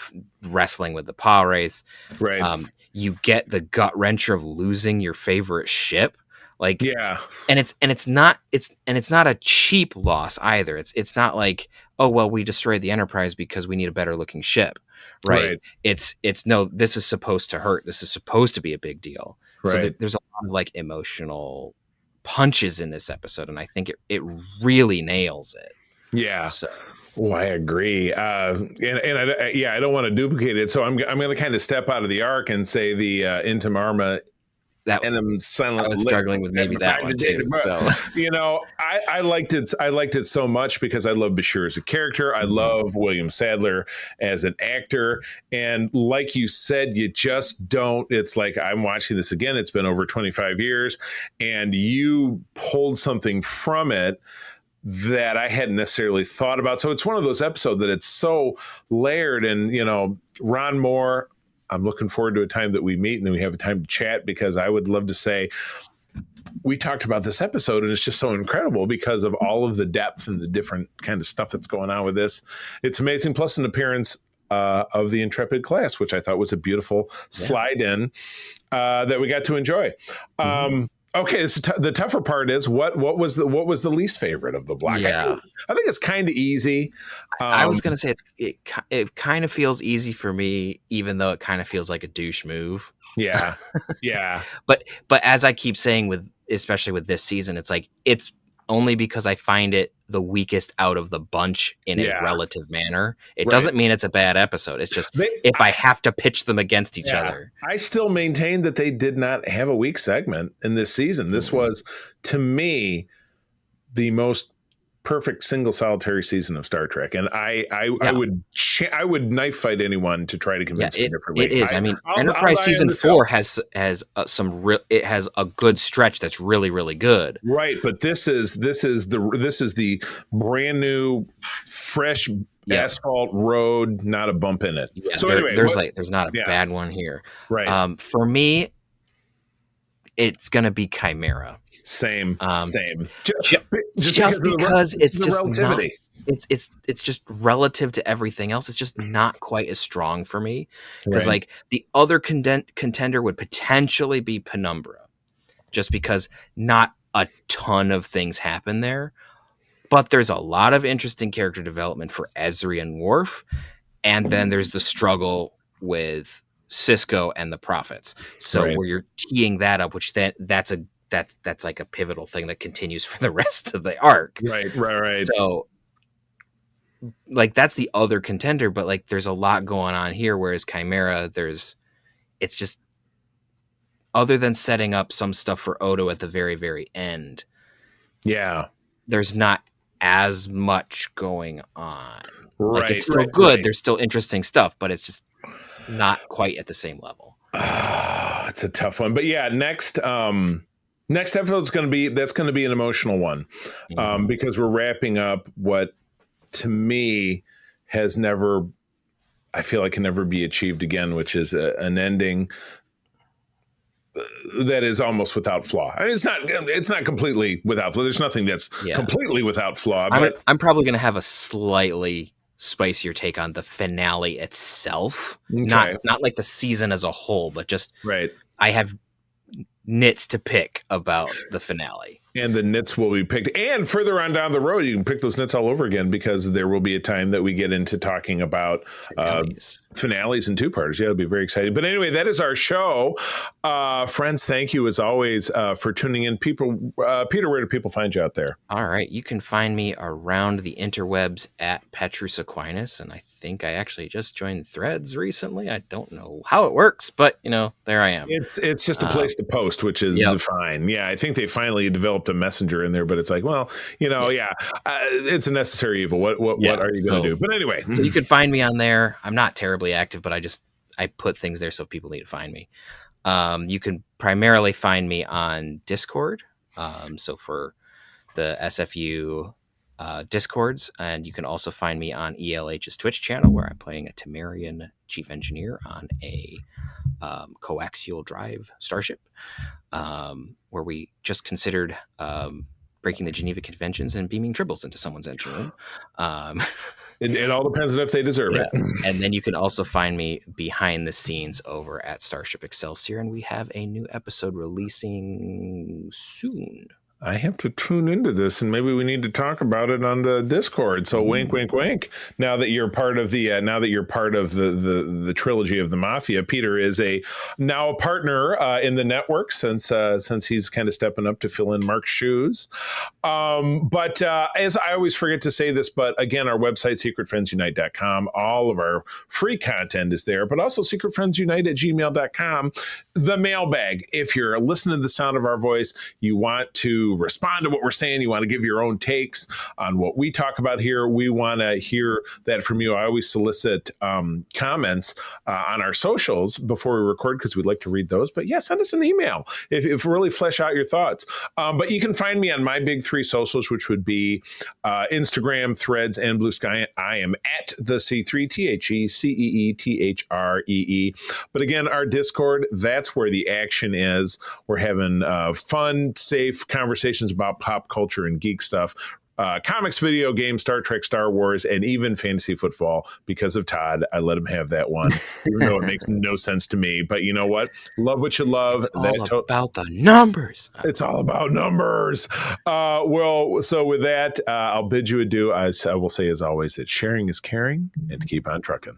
wrestling with the paw race. Right. You get the gut wrencher of losing your favorite ship. Like, and it's not a cheap loss either. It's not like, oh well, we destroyed the Enterprise because we need a better looking ship, right? It's no, this is supposed to hurt. This is supposed to be a big deal. Right. So there's a lot of like emotional punches in this episode, and I think it really nails it. Yeah. So. Oh, I agree. I don't want to duplicate it, so I'm going to kind of step out of the arc and say the Intim Arma. And I'm silent. I was struggling with maybe that one too. So I liked it. I liked it so much because I love Bashir as a character. I love William Sadler as an actor, and like you said, you just don't. It's like I'm watching this again. It's been over 25 years, and you pulled something from it that I hadn't necessarily thought about. So it's one of those episodes that it's so layered, and Ron Moore. I'm looking forward to a time that we meet and then we have a time to chat, because I would love to say we talked about this episode and it's just so incredible because of all of the depth and the different kind of stuff that's going on with this. It's amazing. Plus an appearance of the Intrepid class, which I thought was a beautiful slide in that we got to enjoy. Okay, so the tougher part is what was the least favorite of the block? Yeah. I think it's kind of easy. I was gonna say it kind of feels easy for me, even though it kind of feels like a douche move. Yeah. But as I keep saying, especially with this season, it's like it's only because I find it the weakest out of the bunch in a relative manner. It doesn't mean it's a bad episode. It's just if I have to pitch them against each other. I still maintain that they did not have a weak segment in this season. This was, to me, the most perfect single solitary season of Star Trek, and I would knife fight anyone to try to convince me differently. It is. I mean, Enterprise season 4 has it has a good stretch that's really, really good. Right, but this is the brand new, fresh asphalt road, not a bump in it. Yeah, so anyway, there's not a bad one here. Right. For me, it's gonna be Chimera. Same. Just because it's just relativity. It's just relative to everything else. It's just not quite as strong for me, because like the other contender would potentially be Penumbra, just because not a ton of things happen there, but there's a lot of interesting character development for Ezri and Worf, and then there's the struggle with Sisko and the Prophets. So where you're teeing that up, which that's like a pivotal thing that continues for the rest of the arc. Right. So like that's the other contender, but like there's a lot going on here, whereas Chimera, it's just, other than setting up some stuff for Odo at the very, very end. Yeah. There's not as much going on. Like it's still good. There's still interesting stuff, but it's just not quite at the same level. It's a tough one, but yeah, next episode is going to be an emotional one, because we're wrapping up what, to me, I feel like can never be achieved again, which is an ending that is almost without flaw. I mean, it's not completely without flaw. There's nothing that's completely without flaw. But I'm probably going to have a slightly spicier take on the finale itself. Okay. Not like the season as a whole, but just I have nits to pick about the finale. And the nits will be picked. And further on down the road, you can pick those nits all over again, because there will be a time that we get into talking about finales and two-parters. Yeah, it'll be very exciting. But anyway, that is our show. Friends, thank you as always for tuning in. Peter, where do people find you out there? All right. You can find me around the interwebs at Petrus Aquinas. And I think I actually just joined Threads recently. I don't know how it works, but, there I am. It's just a place to post, which is fine. Yeah, I think they finally developed a messenger in there, but it's like, well, it's a necessary evil. What are you going to do? But anyway. So you can find me on there. I'm not terribly active, but I put things there so people need to find me. You can primarily find me on Discord. So for the SFU Discords, and you can also find me on ELH's Twitch channel, where I'm playing a Temerian chief engineer on a coaxial drive starship, where we just considered breaking the Geneva Conventions and beaming tribbles into someone's engine room. It all depends on if they deserve it. And then you can also find me behind the scenes over at Starship Excelsior, and we have a new episode releasing soon. I have to tune into this, and maybe we need to talk about it on the Discord. So wink, wink, wink. Now that you're part of the the trilogy of the Mafia, Peter is now a partner in the network since he's kind of stepping up to fill in Mark's shoes. But as I always forget to say this, but again, our website, secretfriendsunite.com, all of our free content is there, but also secretfriendsunite@gmail.com. The mailbag. If you're listening to the sound of our voice, you want to respond to what we're saying, you want to give your own takes on what we talk about here, we want to hear that from you. I always solicit comments on our socials before we record, because we'd like to read those. But send us an email if really flesh out your thoughts. But you can find me on my big three socials, which would be Instagram, Threads, and Blue Sky. I am at the C3, TheCeeThree. But again, our Discord, that's where the action is. We're having fun, safe conversations about pop culture and geek stuff, comics, video games, Star Trek, Star Wars, and even fantasy football. Because of Todd, I let him have that one, even though it makes no sense to me. But you know what? Love what you love. It's all about the numbers. It's all about numbers. So with that, I'll bid you adieu. As I will say, as always, that sharing is caring, and to keep on trucking.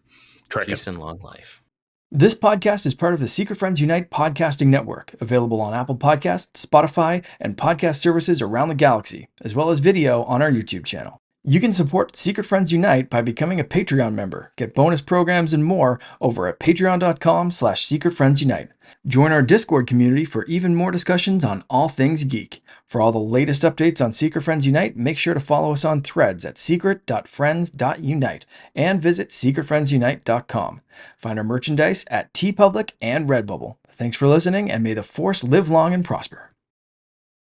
Peace and long life. This podcast is part of the Secret Friends Unite podcasting network, available on Apple Podcasts, Spotify, and podcast services around the galaxy, as well as video on our YouTube channel. You can support Secret Friends Unite by becoming a Patreon member, get bonus programs and more over at patreon.com/secretfriendsunite. Join our Discord community for even more discussions on all things geek. For all the latest updates on Secret Friends Unite, make sure to follow us on Threads at secret.friends.unite and visit secretfriendsunite.com. Find our merchandise at TeePublic and Redbubble. Thanks for listening, and may the Force live long and prosper.